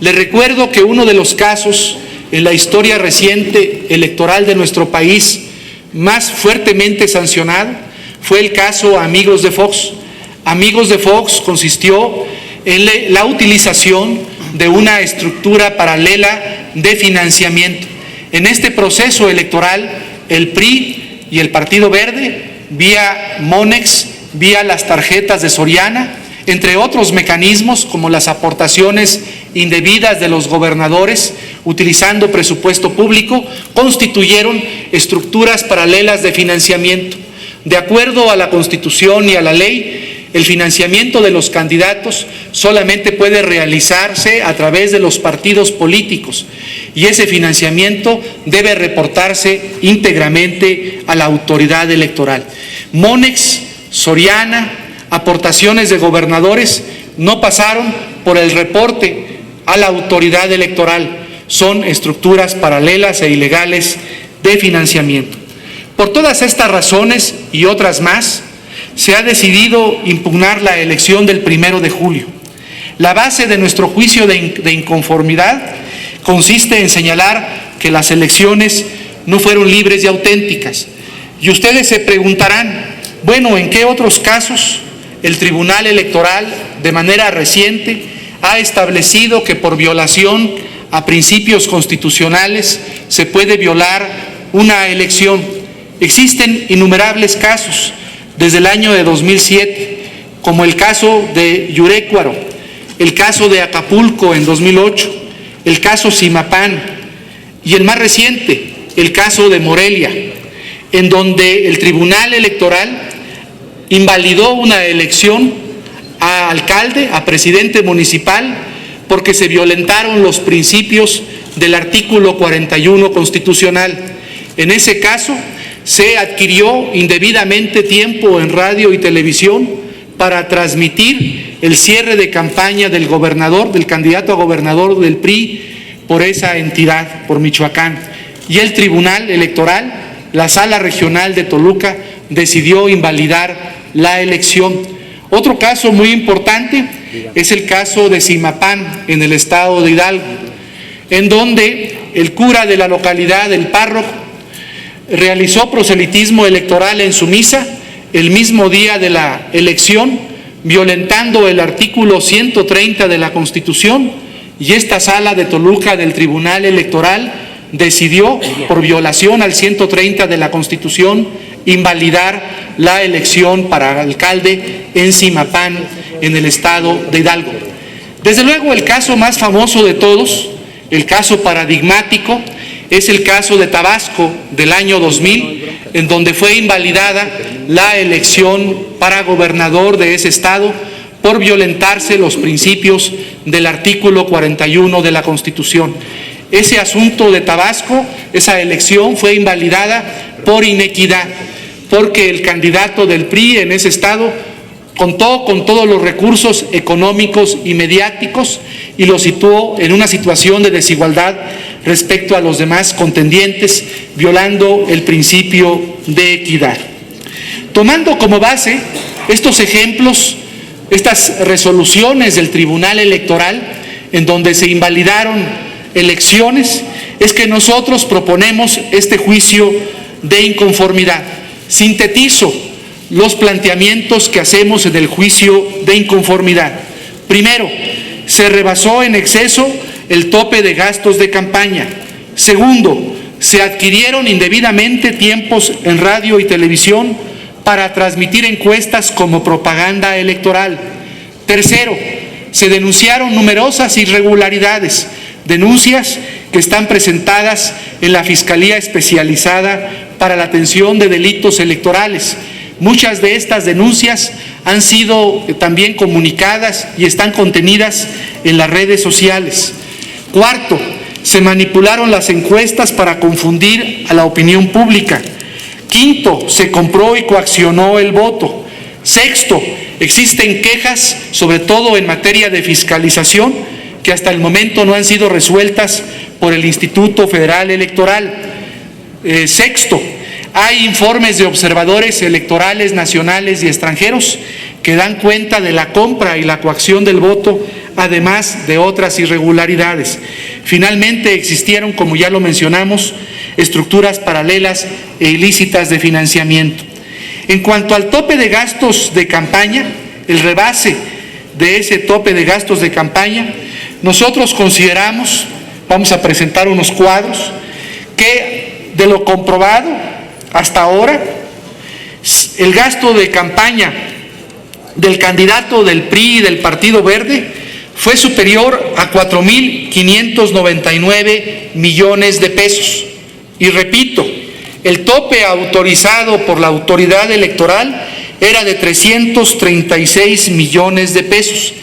Les recuerdo que uno de los casos en la historia reciente electoral de nuestro país más fuertemente sancionado fue el caso Amigos de Fox. Amigos de Fox consistió en la utilización de una estructura paralela de financiamiento. En este proceso electoral, el PRI y el Partido Verde, vía Monex, vía las tarjetas de Soriana, entre otros mecanismos como las aportaciones indebidas de los gobernadores, utilizando presupuesto público, constituyeron estructuras paralelas de financiamiento. De acuerdo a la Constitución y a la ley, el financiamiento de los candidatos solamente puede realizarse a través de los partidos políticos y ese financiamiento debe reportarse íntegramente a la autoridad electoral. Monex, Soriana, aportaciones de gobernadores no pasaron por el reporte a la autoridad electoral. Son estructuras paralelas e ilegales de financiamiento. Por todas estas razones y otras más, se ha decidido impugnar la elección del 1 de julio. La base de nuestro juicio de inconformidad consiste en señalar que las elecciones no fueron libres y auténticas. Y ustedes se preguntarán, bueno, ¿en qué otros casos el Tribunal Electoral, de manera reciente, ha establecido que por violación a principios constitucionales se puede violar una elección? Existen innumerables casos desde el año de 2007, como el caso de Yurecuaro, el caso de Acapulco en 2008, el caso Zimapán y el más reciente, el caso de Morelia, en donde el Tribunal Electoral invalidó una elección a alcalde, a presidente municipal, porque se violentaron los principios del artículo 41 constitucional. En ese caso, se adquirió indebidamente tiempo en radio y televisión para transmitir el cierre de campaña del gobernador, del candidato a gobernador del PRI por esa entidad, por Michoacán. Y el Tribunal Electoral, la Sala Regional de Toluca, decidió invalidar la elección. Otro caso muy importante es el caso de Zimapán, en el estado de Hidalgo, en donde el cura de la localidad, el párroco, realizó proselitismo electoral en su misa el mismo día de la elección, violentando el artículo 130 de la Constitución, y esta sala de Toluca del Tribunal Electoral decidió, por violación al 130 de la Constitución, invalidar la elección para alcalde en Zimapán, en el estado de Hidalgo. Desde luego, el caso más famoso de todos, el caso paradigmático, es el caso de Tabasco del año 2000, en donde fue invalidada la elección para gobernador de ese estado por violentarse los principios del artículo 41 de la Constitución. Ese asunto de Tabasco, esa elección fue invalidada por inequidad, porque el candidato del PRI en ese estado contó con todos los recursos económicos y mediáticos y lo situó en una situación de desigualdad respecto a los demás contendientes, violando el principio de equidad. Tomando como base estos ejemplos, estas resoluciones del Tribunal Electoral, en donde se invalidaron elecciones, es que nosotros proponemos este juicio de inconformidad. Sintetizo los planteamientos que hacemos en el juicio de inconformidad. Primero, se rebasó en exceso el tope de gastos de campaña. Segundo, se adquirieron indebidamente tiempos en radio y televisión para transmitir encuestas como propaganda electoral. Tercero, se denunciaron numerosas irregularidades, denuncias que están presentadas en la Fiscalía Especializada para la Atención de Delitos Electorales. Muchas de estas denuncias han sido también comunicadas y están contenidas en las redes sociales. Cuarto, se manipularon las encuestas para confundir a la opinión pública. Quinto, se compró y coaccionó el voto. Sexto, existen quejas, sobre todo en materia de fiscalización, que hasta el momento no han sido resueltas por el Instituto Federal Electoral. Sexto, hay informes de observadores electorales nacionales y extranjeros que dan cuenta de la compra y la coacción del voto, además de otras irregularidades. Finalmente, existieron, como ya lo mencionamos, estructuras paralelas e ilícitas de financiamiento. En cuanto al tope de gastos de campaña, el rebase de ese tope de gastos de campaña, nosotros consideramos, vamos a presentar unos cuadros, que de lo comprobado hasta ahora, el gasto de campaña del candidato del PRI y del Partido Verde fue superior a 4,599 millones de pesos. Y repito, el tope autorizado por la autoridad electoral era de 336 millones de pesos.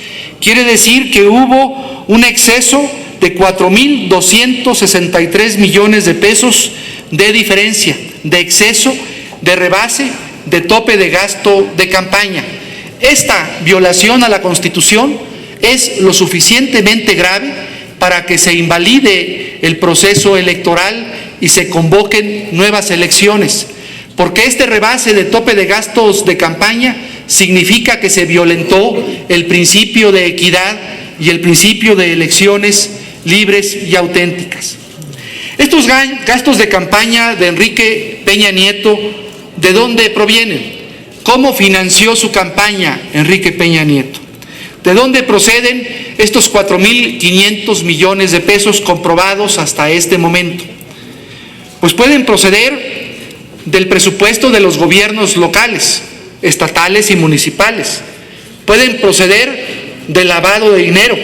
Quiere decir que hubo un exceso de 4,263 millones de pesos de diferencia, de exceso, de rebase, de tope de gasto de campaña. Esta violación a la Constitución es lo suficientemente grave para que se invalide el proceso electoral y se convoquen nuevas elecciones, porque este rebase de tope de gastos de campaña significa que se violentó el principio de equidad y el principio de elecciones libres y auténticas. Estos gastos de campaña de Enrique Peña Nieto, ¿de dónde provienen? ¿Cómo financió su campaña Enrique Peña Nieto? ¿De dónde proceden estos 4,500 millones de pesos comprobados hasta este momento? Pues pueden proceder del presupuesto de los gobiernos locales, estatales y municipales. Pueden proceder del lavado de dinero.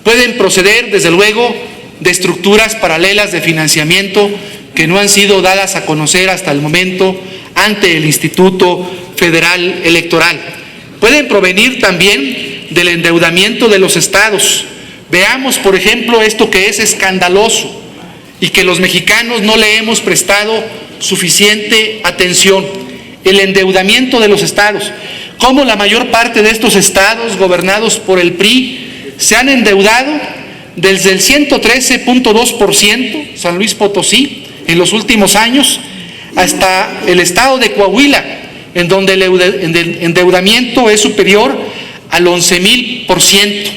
Pueden proceder, desde luego, de estructuras paralelas de financiamiento que no han sido dadas a conocer hasta el momento ante el Instituto Federal Electoral. Pueden provenir también del endeudamiento de los estados. Veamos, por ejemplo, esto que es escandaloso y que los mexicanos no le hemos prestado suficiente atención: el endeudamiento de los estados. Cómo la mayor parte de estos estados gobernados por el PRI se han endeudado desde el 113.2%, San Luis Potosí, en los últimos años, hasta el estado de Coahuila, en donde el endeudamiento es superior al 11,000%.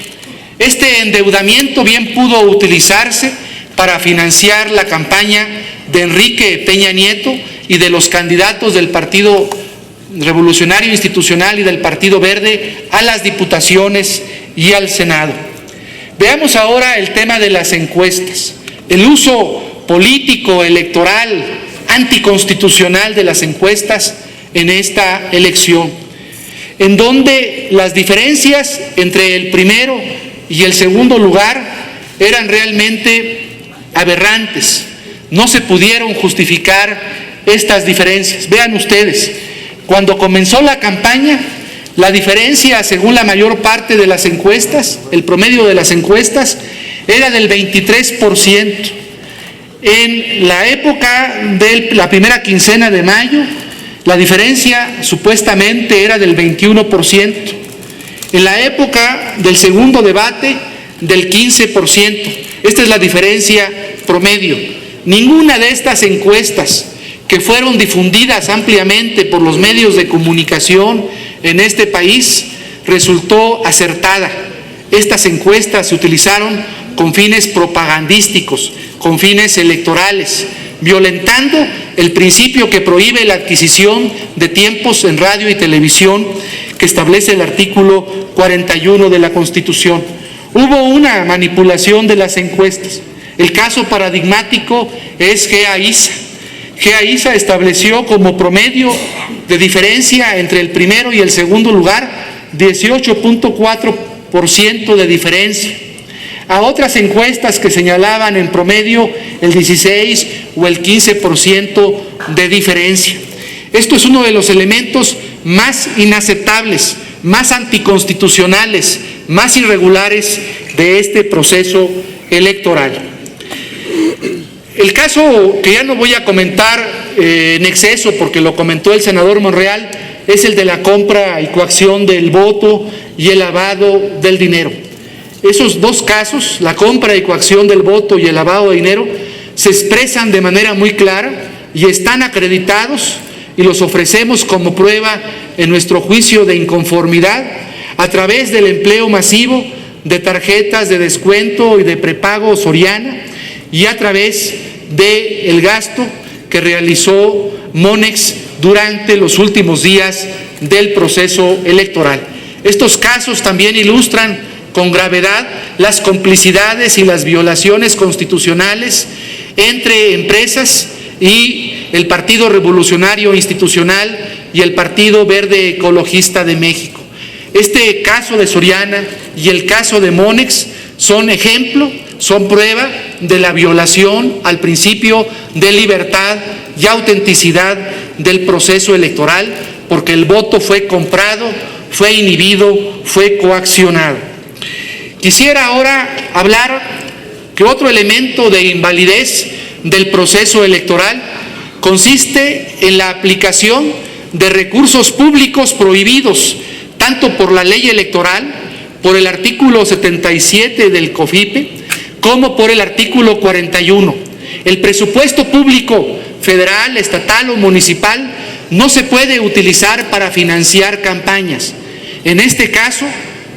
Este endeudamiento bien pudo utilizarse para financiar la campaña de Enrique Peña Nieto y de los candidatos del Partido Revolucionario Institucional y del Partido Verde a las diputaciones y al Senado. Veamos ahora el tema de las encuestas. El uso político, electoral, anticonstitucional de las encuestas en esta elección, en donde las diferencias entre el primero y el segundo lugar eran realmente aberrantes. No se pudieron justificar estas diferencias. Vean ustedes, cuando comenzó la campaña, la diferencia, según la mayor parte de las encuestas, el promedio de las encuestas, era del 23%. En la época de la primera quincena de mayo, la diferencia supuestamente era del 21%. En la época del segundo debate, del 15%. Esta es la diferencia promedio. Ninguna de estas encuestas que fueron difundidas ampliamente por los medios de comunicación en este país resultó acertada. Estas encuestas se utilizaron con fines propagandísticos, con fines electorales, violentando el principio que prohíbe la adquisición de tiempos en radio y televisión que establece el artículo 41 de la Constitución. Hubo una manipulación de las encuestas. El caso paradigmático es GEA-ISA. GEA-ISA estableció como promedio de diferencia entre el primero y el segundo lugar 18.4% de diferencia. A otras encuestas que señalaban en promedio el 16 o el 15% de diferencia. Esto es uno de los elementos más inaceptables, más anticonstitucionales, más irregulares de este proceso electoral. El caso que ya no voy a comentar en exceso porque lo comentó el senador Monreal es el de la compra y coacción del voto y el lavado del dinero. Esos dos casos, la compra y coacción del voto y el lavado de dinero, se expresan de manera muy clara y están acreditados y los ofrecemos como prueba en nuestro juicio de inconformidad a través del empleo masivo de tarjetas de descuento y de prepago Soriana y a través del gasto que realizó Monex durante los últimos días del proceso electoral. Estos casos también ilustran con gravedad las complicidades y las violaciones constitucionales entre empresas y el Partido Revolucionario Institucional y el Partido Verde Ecologista de México. Este caso de Soriana y el caso de Monex son ejemplo, son prueba de la violación al principio de libertad y autenticidad del proceso electoral, porque el voto fue comprado, fue inhibido, fue coaccionado. Quisiera ahora hablar que otro elemento de invalidez del proceso electoral consiste en la aplicación de recursos públicos prohibidos tanto por la ley electoral, por el artículo 77 del COFIPE, como por el artículo 41. El presupuesto público federal, estatal o municipal no se puede utilizar para financiar campañas. En este caso,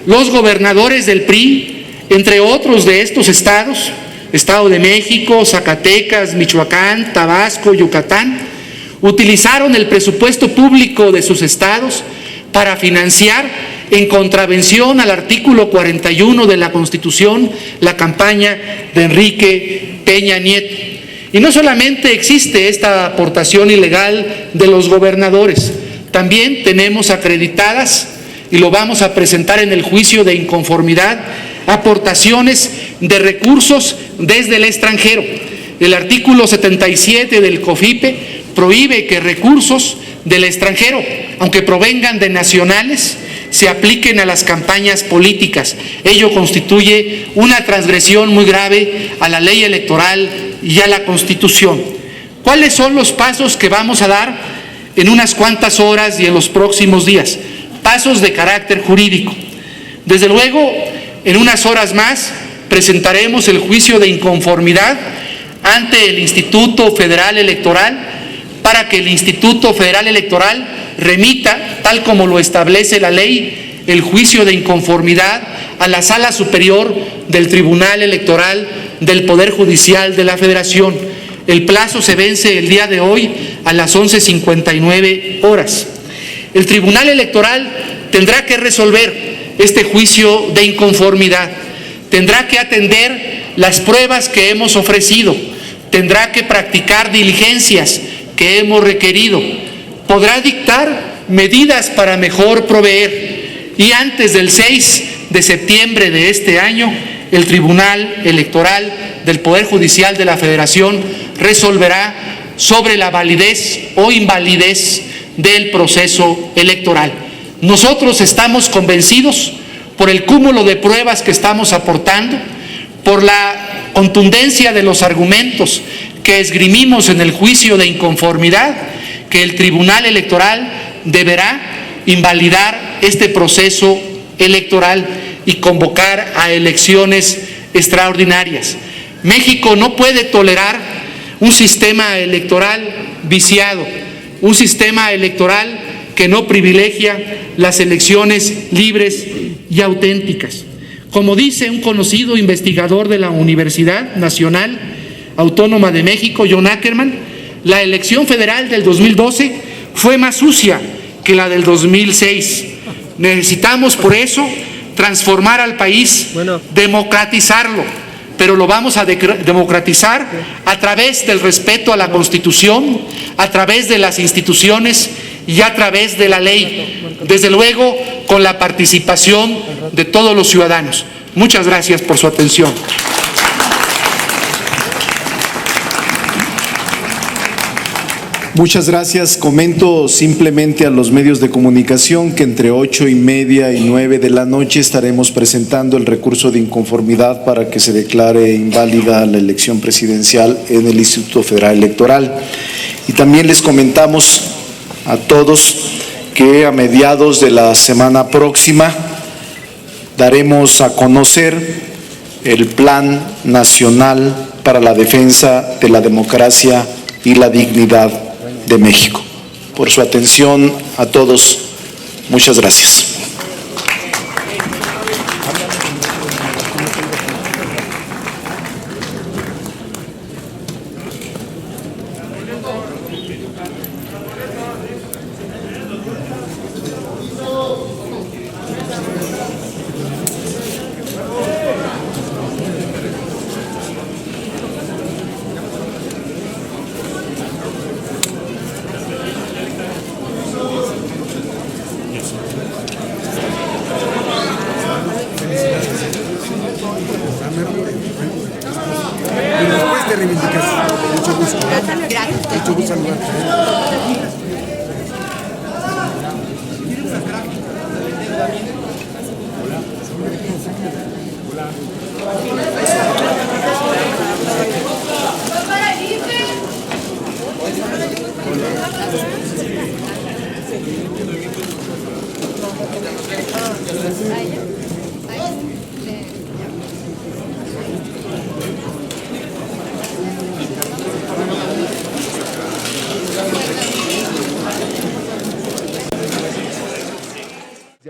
los gobernadores del PRI, entre otros de estos estados, Estado de México, Zacatecas, Michoacán, Tabasco, Yucatán, utilizaron el presupuesto público de sus estados para financiar, en contravención al artículo 41 de la Constitución, la campaña de Enrique Peña Nieto. Y no solamente existe esta aportación ilegal de los gobernadores, también tenemos acreditadas, y lo vamos a presentar en el juicio de inconformidad, aportaciones de recursos desde el extranjero. El artículo 77 del COFIPE prohíbe que recursos del extranjero, aunque provengan de nacionales, se apliquen a las campañas políticas. Ello constituye una transgresión muy grave a la ley electoral y a la Constitución. ¿Cuáles son los pasos que vamos a dar en unas cuantas horas y en los próximos días? Pasos de carácter jurídico. Desde luego, en unas horas más presentaremos el juicio de inconformidad ante el Instituto Federal Electoral para que el Instituto Federal Electoral remita, tal como lo establece la ley, el juicio de inconformidad a la Sala Superior del Tribunal Electoral del Poder Judicial de la Federación. El plazo se vence el día de hoy a las 11:59 horas. El Tribunal Electoral tendrá que resolver este juicio de inconformidad, tendrá que atender las pruebas que hemos ofrecido, tendrá que practicar diligencias que hemos requerido, podrá dictar medidas para mejor proveer y antes del 6 de septiembre de este año, el Tribunal Electoral del Poder Judicial de la Federación resolverá sobre la validez o invalidez del proceso electoral. Nosotros estamos convencidos por el cúmulo de pruebas que estamos aportando, por la contundencia de los argumentos que esgrimimos en el juicio de inconformidad, que el Tribunal Electoral deberá invalidar este proceso electoral y convocar a elecciones extraordinarias. México no puede tolerar un sistema electoral viciado, un sistema electoral que no privilegia las elecciones libres y auténticas. Como dice un conocido investigador de la Universidad Nacional Autónoma de México, John Ackerman, la elección federal del 2012 fue más sucia que la del 2006. Necesitamos por eso transformar al país, democratizarlo, pero lo vamos a democratizar a través del respeto a la Constitución, a través de las instituciones y a través de la ley, desde luego con la participación de todos los ciudadanos. Muchas gracias por su atención. Muchas gracias. Comento simplemente a los medios de comunicación que entre 8:30 y 9 de la noche estaremos presentando el recurso de inconformidad para que se declare inválida la elección presidencial en el Instituto Federal Electoral. Y también les comentamos a todos que a mediados de la semana próxima daremos a conocer el Plan Nacional para la Defensa de la Democracia y la Dignidad de México. Por su atención a todos, muchas gracias.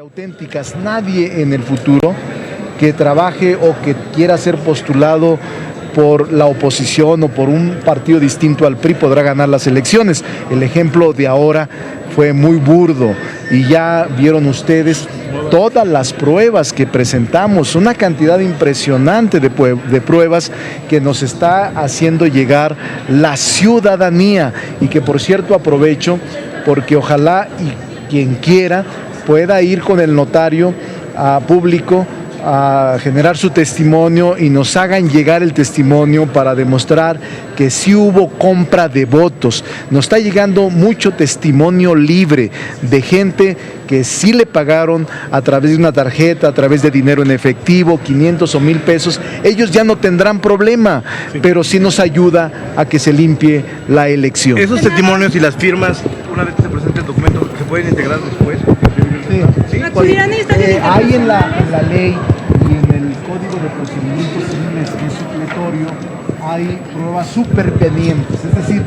Auténticas. Nadie en el futuro que trabaje o que quiera ser postulado por la oposición o por un partido distinto al PRI podrá ganar las elecciones. El ejemplo de ahora fue muy burdo y ya vieron ustedes todas las pruebas que presentamos, una cantidad impresionante de pruebas que nos está haciendo llegar la ciudadanía y que, por cierto, aprovecho porque ojalá y quien quiera pueda ir con el notario público a generar su testimonio y nos hagan llegar el testimonio para demostrar que sí hubo compra de votos. Nos está llegando mucho testimonio libre de gente que sí le pagaron a través de una tarjeta, a través de dinero en efectivo, 500 o 1000 pesos. Ellos ya no tendrán problema, pero sí nos ayuda a que se limpie la elección. Esos testimonios y las firmas, una vez que se presente el documento, ¿se pueden integrar después? Sí. Hay en la ley y en el Código de Procedimientos Civiles, que es supletorio, hay pruebas supervenientes, es decir,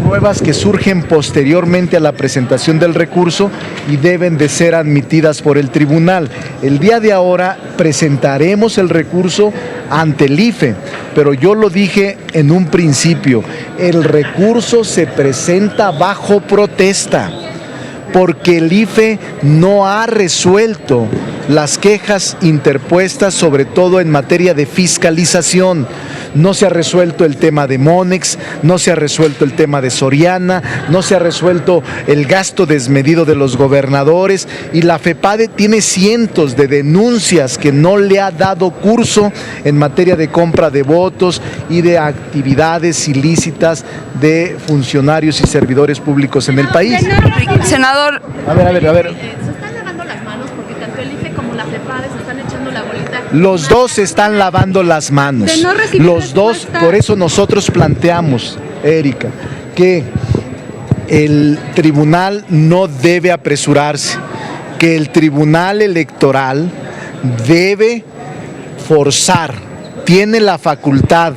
pruebas que surgen posteriormente a la presentación del recurso y deben de ser admitidas por el tribunal. El día de ahora presentaremos el recurso ante el IFE, pero yo lo dije en un principio, el recurso se presenta bajo protesta, porque el IFE no ha resuelto las quejas interpuestas, sobre todo en materia de fiscalización. No se ha resuelto el tema de Monex, no se ha resuelto el tema de Soriana, no se ha resuelto el gasto desmedido de los gobernadores y la FEPADE tiene cientos de denuncias que no le ha dado curso en materia de compra de votos y de actividades ilícitas de funcionarios y servidores públicos en el país. Senador. A ver. Se están lavando las manos porque tanto el IFE como la FEPADE se están echando la bolita. Los dos se están lavando las manos. De no recibir Los dos, respuesta. por eso nosotros planteamos, Erika, que el tribunal no debe apresurarse, que el Tribunal Electoral debe forzar, tiene la facultad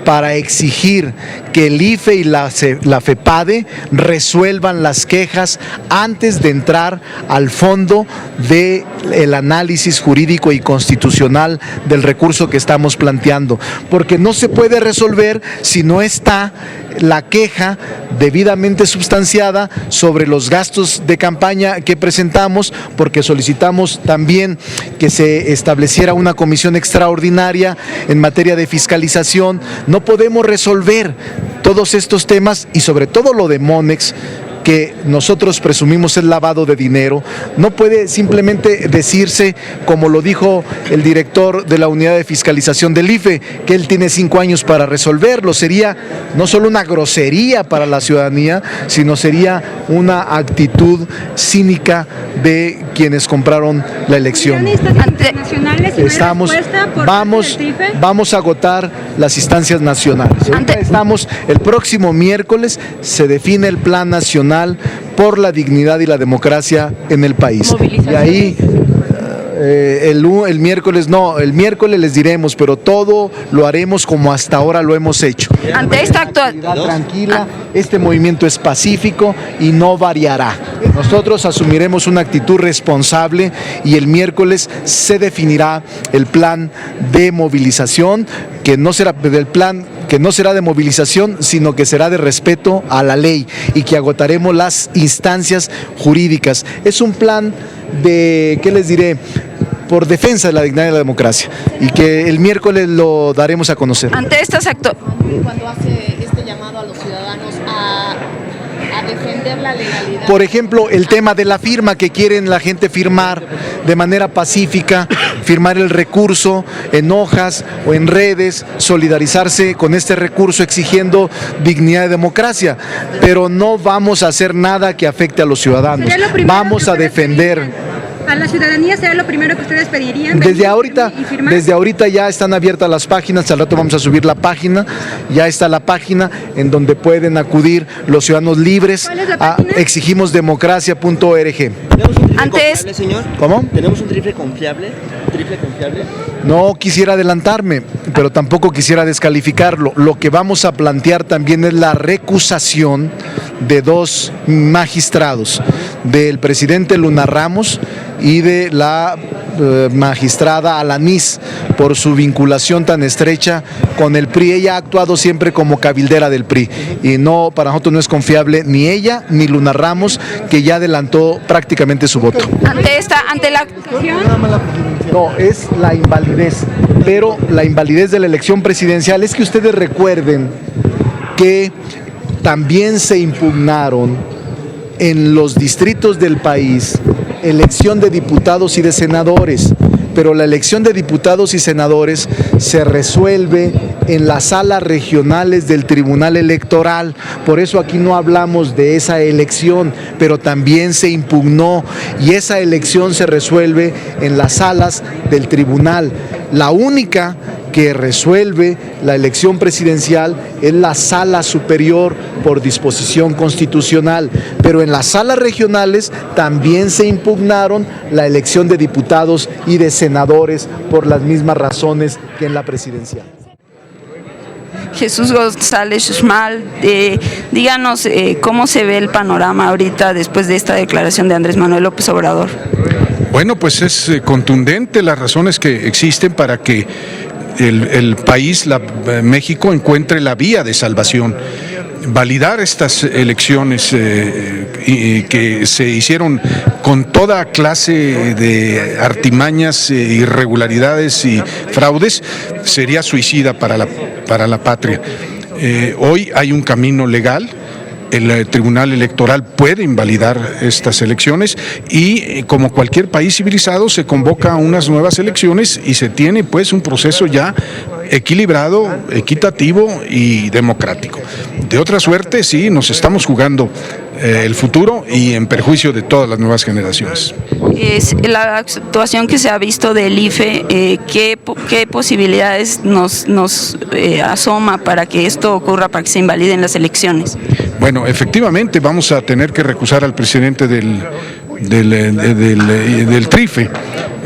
para exigir que el IFE y la FEPADE resuelvan las quejas antes de entrar al fondo del análisis jurídico y constitucional del recurso que estamos planteando, porque no se puede resolver si no está la queja debidamente sustanciada sobre los gastos de campaña que presentamos, porque solicitamos también que se estableciera una comisión extraordinaria en materia de fiscalización. No podemos resolver todos estos temas y sobre todo lo de Monex, que nosotros presumimos es lavado de dinero. No puede simplemente decirse, como lo dijo el director de la unidad de fiscalización del IFE, que él tiene 5 años para resolverlo. Sería no solo una grosería para la ciudadanía, sino sería una actitud cínica de quienes compraron la elección. Vamos a agotar las instancias nacionales. El próximo miércoles se define el Plan Nacional por la dignidad y la democracia en el país. Y ahí el miércoles les diremos, pero todo lo haremos como hasta ahora lo hemos hecho. Ante esta actuación tranquila, este movimiento es pacífico y no variará. Nosotros asumiremos una actitud responsable y el miércoles se definirá el plan de movilización, que no será de movilización, sino que será de respeto a la ley y que agotaremos las instancias jurídicas. Es un plan de, ¿qué les diré?, por defensa de la dignidad y la democracia, y que el miércoles lo daremos a conocer. Ante estas Cuando hace este llamado a los ciudadanos a defender la legalidad. Por ejemplo, el tema de la firma, que quieren la gente firmar de manera pacífica, firmar el recurso en hojas o en redes, solidarizarse con este recurso exigiendo dignidad y democracia, pero no vamos a hacer nada que afecte a los ciudadanos. Vamos a defender. ¿A la ciudadanía será lo primero que ustedes pedirían? Desde ahorita ya están abiertas las páginas, al rato vamos a subir la página, ya está la página en donde pueden acudir los ciudadanos libres. ¿Cuál es la página? exigimosdemocracia.org. Antes, señor. ¿Cómo? ¿Tenemos un rifle confiable? No quisiera adelantarme, pero tampoco quisiera descalificarlo. Lo que vamos a plantear también es la recusación de 2 magistrados, del presidente Luna Ramos y de la magistrada Alanís, por su vinculación tan estrecha con el PRI. Ella ha actuado siempre como cabildera del PRI y no, para nosotros no es confiable ni ella ni Luna Ramos, que ya adelantó prácticamente su voto. No, es la invalidez, pero la invalidez de la elección presidencial. Es que ustedes recuerden que también se impugnaron en los distritos del país elección de diputados y de senadores, pero la elección de diputados y senadores se resuelve en las salas regionales del Tribunal Electoral. Por eso aquí no hablamos de esa elección, pero también se impugnó y esa elección se resuelve en las salas del tribunal. La única que resuelve la elección presidencial es la sala superior por disposición constitucional, pero en las salas regionales también se impugnaron la elección de diputados y de senadores por las mismas razones que en la presidencial. Jesús González Uxmal, díganos cómo se ve el panorama ahorita después de esta declaración de Andrés Manuel López Obrador. Bueno, pues es contundente las razones que existen para que el país, México, encuentre la vía de salvación. Validar estas elecciones que se hicieron con toda clase de artimañas, irregularidades y fraudes sería suicida para la patria. Hoy hay un camino legal. El Tribunal Electoral puede invalidar estas elecciones y, como cualquier país civilizado, se convoca a unas nuevas elecciones y se tiene pues un proceso ya equilibrado, equitativo y democrático. De otra suerte, sí, nos estamos jugando el futuro y en perjuicio de todas las nuevas generaciones. Es la actuación que se ha visto del IFE, ¿qué posibilidades nos asoma para que esto ocurra, para que se invaliden las elecciones? Bueno, efectivamente vamos a tener que recusar al presidente del del TRIFE,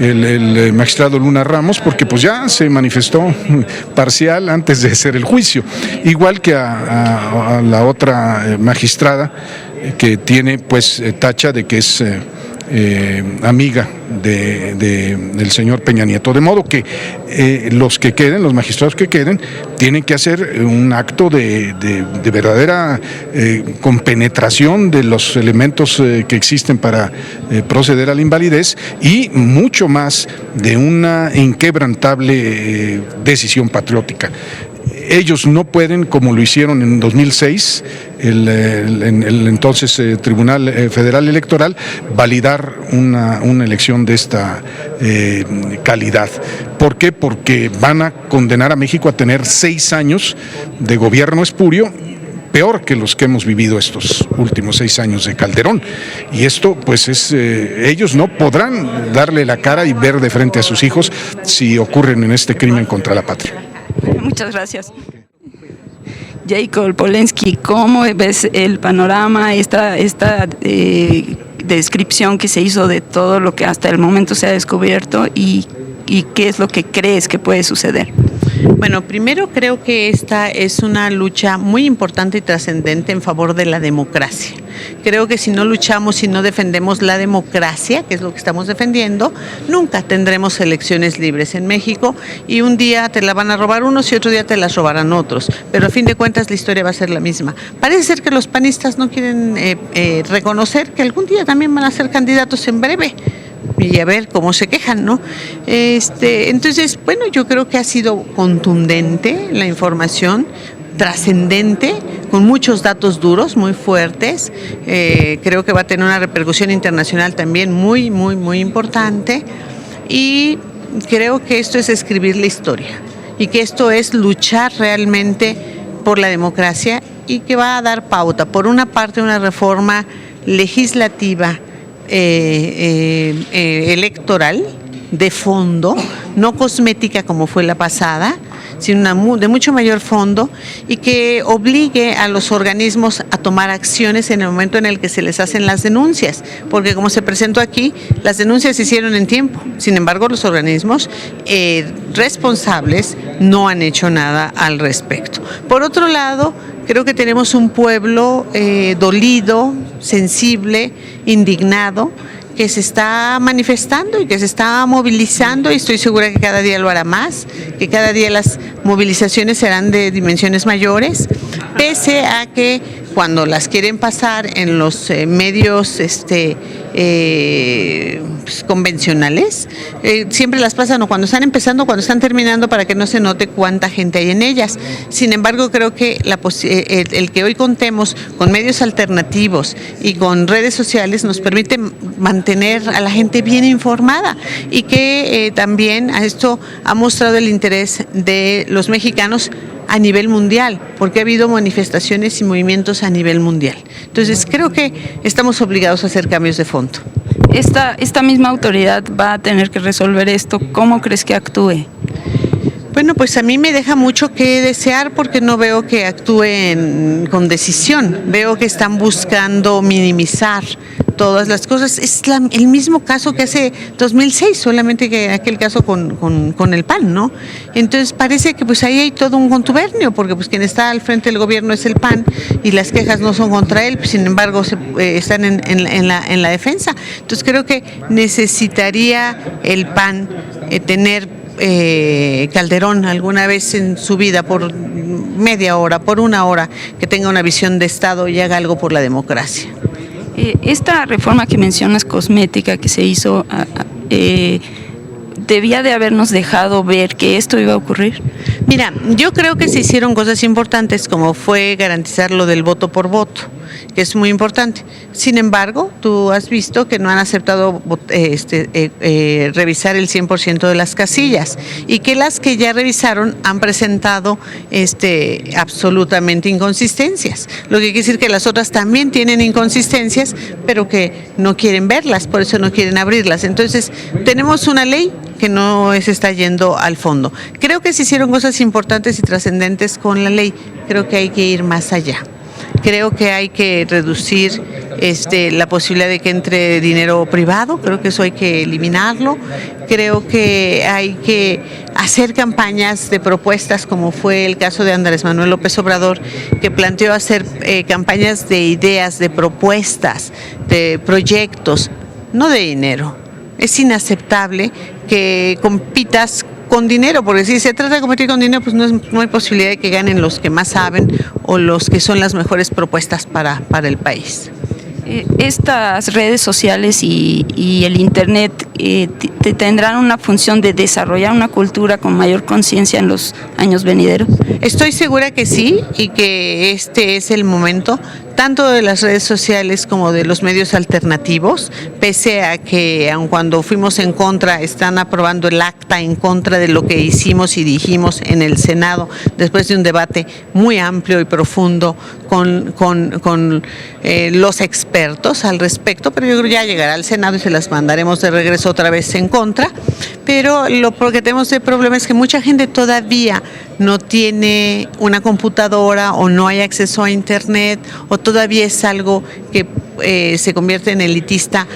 el magistrado Luna Ramos, porque pues ya se manifestó parcial antes de hacer el juicio, igual que a la otra magistrada que tiene pues tacha de que es amiga del señor Peña Nieto, de modo que los magistrados que queden, tienen que hacer un acto de verdadera compenetración de los elementos que existen para proceder a la invalidez, y mucho más de una inquebrantable decisión patriótica. Ellos no pueden, como lo hicieron en 2006, en el entonces Tribunal Federal Electoral, validar una elección de esta calidad. ¿Por qué? Porque van a condenar a México a tener 6 años de gobierno espurio, peor que los que hemos vivido estos últimos 6 años de Calderón. Y esto, pues, ellos no podrán darle la cara y ver de frente a sus hijos si ocurren en este crimen contra la patria. Muchas gracias. Jacob Polensky, ¿cómo ves el panorama, esta descripción que se hizo de todo lo que hasta el momento se ha descubierto y qué es lo que crees que puede suceder? Bueno, primero creo que esta es una lucha muy importante y trascendente en favor de la democracia. Creo que si no luchamos, si no defendemos la democracia, que es lo que estamos defendiendo, nunca tendremos elecciones libres en México, y un día te la van a robar unos y otro día te las robarán otros, pero a fin de cuentas la historia va a ser la misma. Parece ser que los panistas no quieren reconocer que algún día también van a ser candidatos en breve, y a ver cómo se quejan, ¿no? Entonces, bueno, yo creo que ha sido contundente la información, trascendente, con muchos datos duros, muy fuertes. Creo que va a tener una repercusión internacional también muy, muy, muy importante, y creo que esto es escribir la historia, y que esto es luchar realmente por la democracia, y que va a dar pauta, por una parte, una reforma legislativa electoral de fondo, no cosmética como fue la pasada, sino de mucho mayor fondo, y que obligue a los organismos a tomar acciones en el momento en el que se les hacen las denuncias, porque como se presentó aquí, las denuncias se hicieron en tiempo. Sin embargo, los organismos responsables no han hecho nada al respecto. Por otro lado, creo que tenemos un pueblo dolido, sensible, indignado, que se está manifestando y que se está movilizando, y estoy segura que cada día lo hará más, que cada día las movilizaciones serán de dimensiones mayores, pese a que cuando las quieren pasar en los medios convencionales, siempre las pasan o cuando están empezando o cuando están terminando, para que no se note cuánta gente hay en ellas. Sin embargo, creo que el que hoy contemos con medios alternativos y con redes sociales nos permite mantener a la gente bien informada, y que también a esto ha mostrado el interés de los mexicanos a nivel mundial, porque ha habido manifestaciones y movimientos a nivel mundial. Entonces, creo que estamos obligados a hacer cambios de fondo. Esta misma autoridad va a tener que resolver esto. ¿Cómo crees que actúe? Bueno, pues a mí me deja mucho que desear, porque no veo que actúen con decisión. Veo que están buscando minimizar todas las cosas. Es el mismo caso que hace 2006, solamente que aquel caso con el PAN, ¿no? Entonces parece que pues ahí hay todo un contubernio, porque pues quien está al frente del gobierno es el PAN, y las quejas no son contra él, pues, sin embargo están en la defensa. Entonces creo que necesitaría el PAN tener Calderón alguna vez en su vida, por media hora, por una hora, que tenga una visión de Estado y haga algo por la democracia. Esta reforma que mencionas, cosmética, que se hizo, ¿debía de habernos dejado ver que esto iba a ocurrir? Mira, yo creo que se hicieron cosas importantes, como fue garantizar lo del voto por voto, que es muy importante. Sin embargo, tú has visto que no han aceptado revisar el 100% de las casillas, y que las que ya revisaron han presentado absolutamente inconsistencias. Lo que quiere decir que las otras también tienen inconsistencias, pero que no quieren verlas, por eso no quieren abrirlas. Entonces, tenemos una ley que no se está yendo al fondo. Creo que se hicieron cosas importantes y trascendentes con la ley. Creo que hay que ir más allá. Creo que hay que reducir la posibilidad de que entre dinero privado, creo que eso hay que eliminarlo. Creo que hay que hacer campañas de propuestas, como fue el caso de Andrés Manuel López Obrador, que planteó hacer campañas de ideas, de propuestas, de proyectos, no de dinero. Es inaceptable que compitas con dinero, porque si se trata de competir con dinero, pues no hay posibilidad de que ganen los que más saben o los que son las mejores propuestas para el país. Estas redes sociales y el Internet tendrán una función de desarrollar una cultura con mayor conciencia en los años venideros. Estoy segura que sí, y que este es el momento tanto de las redes sociales como de los medios alternativos, pese a que aun cuando fuimos en contra, están aprobando el acta en contra de lo que hicimos y dijimos en el Senado, después de un debate muy amplio y profundo con los expertos al respecto, pero yo creo que ya llegará al Senado y se las mandaremos de regreso otra vez en contra. Pero lo que tenemos de problema es que mucha gente todavía no tiene una computadora o no hay acceso a Internet, o todavía es algo que se convierte en elitista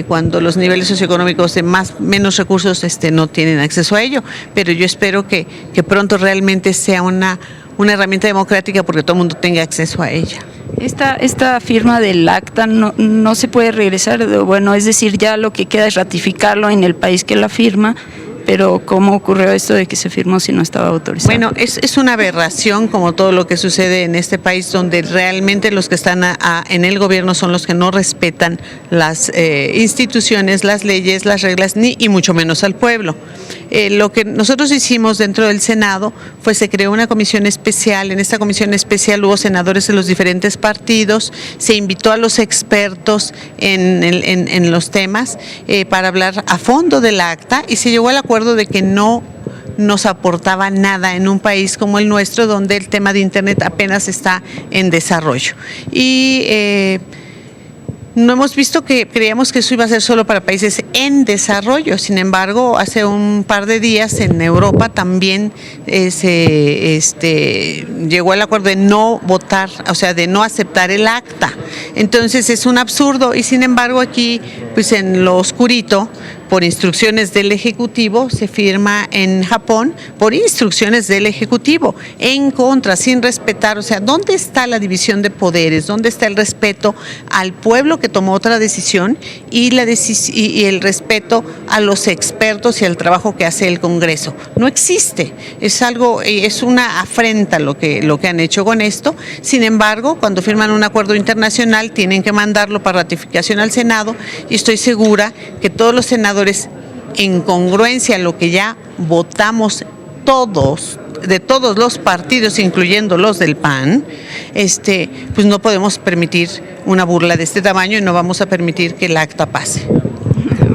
cuando los niveles socioeconómicos de menos recursos no tienen acceso a ello. Pero yo espero que pronto realmente sea una herramienta democrática, porque todo el mundo tenga acceso a ella. Esta firma del acta no se puede regresar, bueno, es decir, ya lo que queda es ratificarlo en el país que la firma, pero ¿cómo ocurrió esto de que se firmó si no estaba autorizado? Bueno, es una aberración, como todo lo que sucede en este país, donde realmente los que están en el gobierno son los que no respetan las instituciones, las leyes, las reglas, y mucho menos al pueblo. Lo que nosotros hicimos dentro del Senado fue se creó una comisión especial. En esta comisión especial hubo senadores de los diferentes partidos, se invitó a los expertos en los temas para hablar a fondo del acta, y se llegó al acuerdo de que no nos aportaba nada en un país como el nuestro, donde el tema de Internet apenas está en desarrollo. Y no hemos visto que creíamos que eso iba a ser solo para países en desarrollo. Sin embargo, hace un par de días en Europa también se llegó al acuerdo de no votar, o sea, de no aceptar el acta. Entonces es un absurdo, y sin embargo aquí, pues en lo oscurito, por instrucciones del Ejecutivo, se firma en Japón por instrucciones del Ejecutivo, en contra, sin respetar. O sea, ¿dónde está la división de poderes? ¿Dónde está el respeto al pueblo que tomó otra decisión y el respeto a los expertos y al trabajo que hace el Congreso? No existe. Es una afrenta lo que han hecho con esto. Sin embargo, cuando firman un acuerdo internacional, tienen que mandarlo para ratificación al Senado, y estoy segura que todos los senadores, en congruencia a lo que ya votamos todos, de todos los partidos, incluyendo los del PAN, pues no podemos permitir una burla de este tamaño, y no vamos a permitir que el acta pase.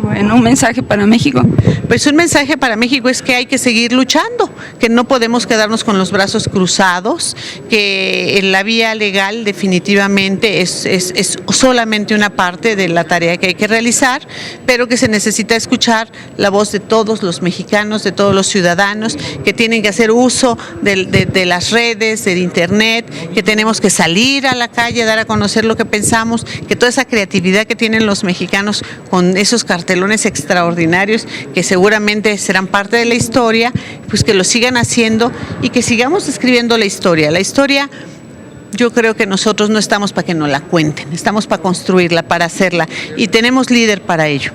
Bueno, un mensaje para México. Pues un mensaje para México es que hay que seguir luchando, que no podemos quedarnos con los brazos cruzados, que la vía legal definitivamente es solamente una parte de la tarea que hay que realizar, pero que se necesita escuchar la voz de todos los mexicanos, de todos los ciudadanos, que tienen que hacer uso de las redes, del Internet, que tenemos que salir a la calle, dar a conocer lo que pensamos, que toda esa creatividad que tienen los mexicanos con esos cartelones extraordinarios, que seguramente serán parte de la historia, pues que lo sigan haciendo y que sigamos escribiendo la historia. La historia, yo creo que nosotros no estamos para que nos la cuenten, estamos para construirla, para hacerla, y tenemos líder para ello.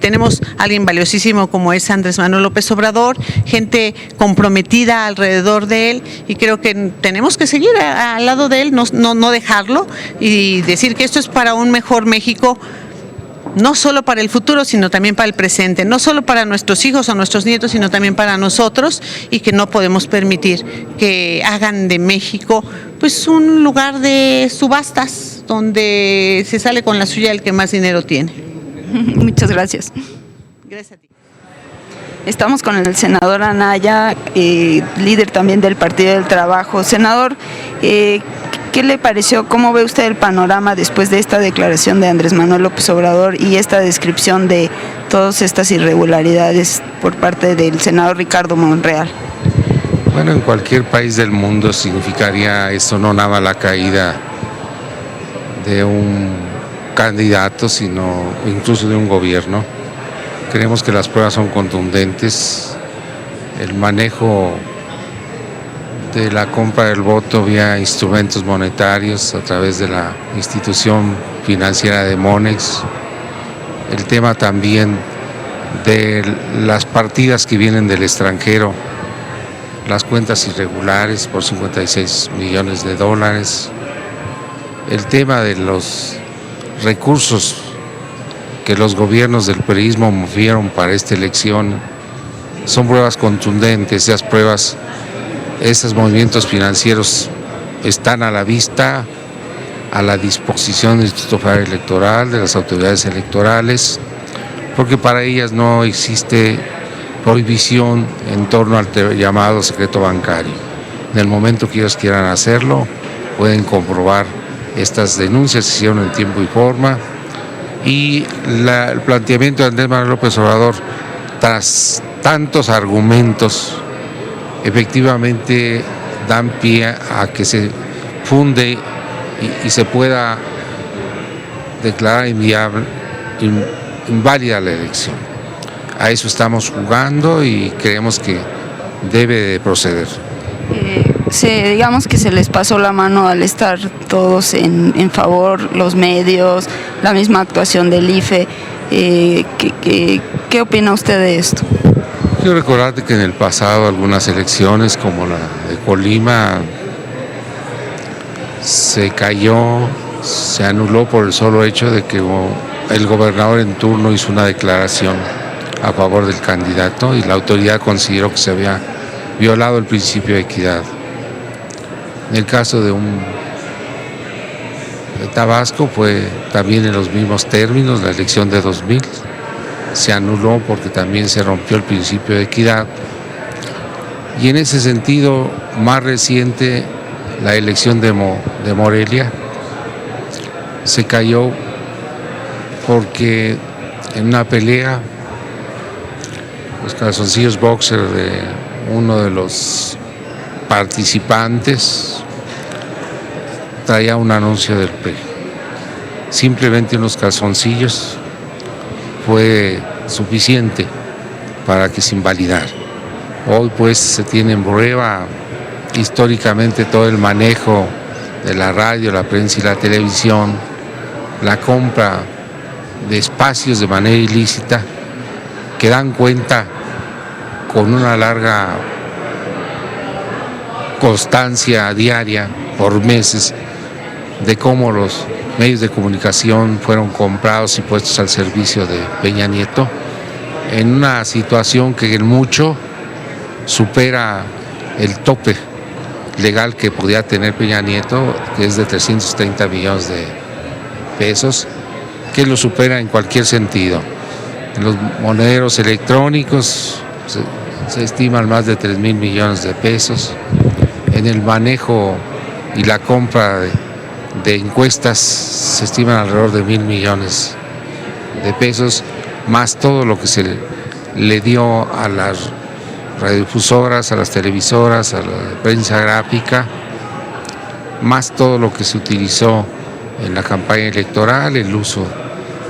Tenemos a alguien valiosísimo como es Andrés Manuel López Obrador, gente comprometida alrededor de él, y creo que tenemos que seguir al lado de él, no dejarlo, y decir que esto es para un mejor México, no solo para el futuro, sino también para el presente, no solo para nuestros hijos o nuestros nietos, sino también para nosotros, y que no podemos permitir que hagan de México pues un lugar de subastas donde se sale con la suya el que más dinero tiene. Muchas gracias. Gracias a ti. Estamos con el senador Anaya, líder también del Partido del Trabajo. Senador, ¿qué le pareció? ¿Cómo ve usted el panorama después de esta declaración de Andrés Manuel López Obrador y esta descripción de todas estas irregularidades por parte del senador Ricardo Monreal? Bueno, en cualquier país del mundo significaría eso no nada la caída de un candidato, sino incluso de un gobierno. Creemos que las pruebas son contundentes. El manejo de la compra del voto vía instrumentos monetarios a través de la institución financiera de Monex. El tema también de las partidas que vienen del extranjero, las cuentas irregulares por 56 millones de dólares. El tema de los recursos que los gobiernos del perismo movieron para esta elección son pruebas contundentes. Esas pruebas, esos movimientos financieros están a la vista, a la disposición del Instituto Federal Electoral, de las autoridades electorales, porque para ellas no existe prohibición en torno al llamado secreto bancario. En el momento que ellos quieran hacerlo, pueden comprobar estas denuncias, se hicieron en tiempo y forma, y el planteamiento de Andrés Manuel López Obrador, tras tantos argumentos, efectivamente dan pie a que se funde y se pueda declarar inválida la elección. A eso estamos jugando y creemos que debe de proceder. Digamos que se les pasó la mano al estar todos en favor, los medios, la misma actuación del IFE. ¿Qué opina usted de esto? Quiero recordarte que en el pasado algunas elecciones, como la de Colima, se cayó, se anuló por el solo hecho de que el gobernador en turno hizo una declaración a favor del candidato y la autoridad consideró que se había violado el principio de equidad. En el caso de Tabasco fue también en los mismos términos, la elección de 2000 se anuló porque también se rompió el principio de equidad. Y en ese sentido, más reciente, la elección de Morelia se cayó porque en una pelea los calzoncillos boxer de uno de los participantes traía un anuncio del PRI. Simplemente unos calzoncillos fue suficiente para que se invalidara. Hoy pues se tiene en prueba históricamente todo el manejo de la radio, la prensa y la televisión, la compra de espacios de manera ilícita que dan cuenta con una larga constancia diaria por meses de cómo los medios de comunicación fueron comprados y puestos al servicio de Peña Nieto en una situación que en mucho supera el tope legal que podía tener Peña Nieto, que es de 330 millones de pesos, que lo supera en cualquier sentido. En los monederos electrónicos se estiman más de 3,000 millones de pesos. En el manejo y la compra de encuestas se estiman alrededor de 1,000 millones de pesos, más todo lo que se le dio a las radiodifusoras, a las televisoras, a la prensa gráfica, más todo lo que se utilizó en la campaña electoral, el uso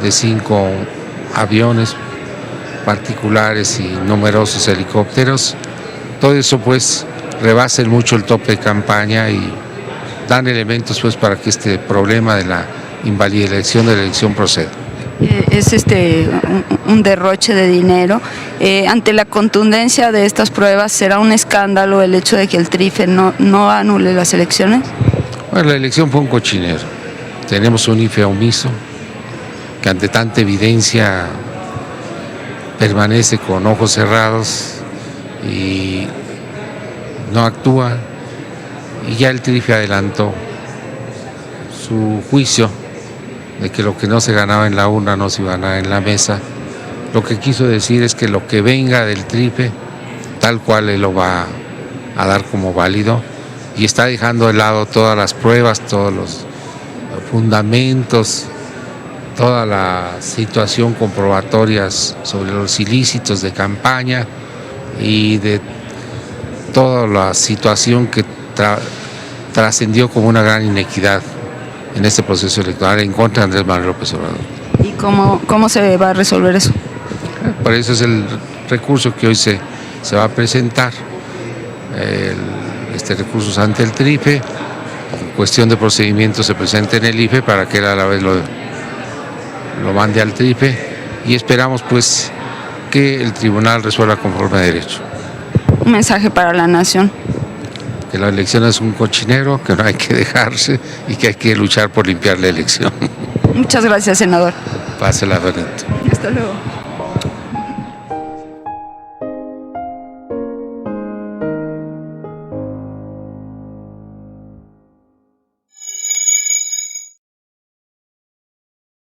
de 5 aviones particulares y numerosos helicópteros. Todo eso pues rebasa mucho el tope de campaña y dan elementos pues para que este problema de la invalidación de la elección proceda. Es un derroche de dinero. Ante la contundencia de estas pruebas, ¿será un escándalo el hecho de que el TRIFE no anule las elecciones? Bueno, la elección fue un cochinero. Tenemos un IFE omiso que ante tanta evidencia permanece con ojos cerrados y no actúa, y ya el TRIFE adelantó su juicio de que lo que no se ganaba en la urna no se iba a ganar en la mesa. Lo que quiso decir es que lo que venga del TRIFE, tal cual él lo va a dar como válido, y está dejando de lado todas las pruebas, todos los fundamentos, toda la situación comprobatorias sobre los ilícitos de campaña y de toda la situación que trascendió como una gran inequidad en este proceso electoral en contra de Andrés Manuel López Obrador. ¿Y cómo se va a resolver eso? Por eso es el recurso que hoy se va a presentar. Este recurso es ante el TRIFE, en cuestión de procedimiento se presenta en el IFE para que él a la vez lo mande al TRIFE y esperamos pues que el tribunal resuelva conforme a derecho. Un mensaje para la nación. Que la elección es un cochinero, que no hay que dejarse y que hay que luchar por limpiar la elección. Muchas gracias, senador. Pásela, Benito. Hasta luego.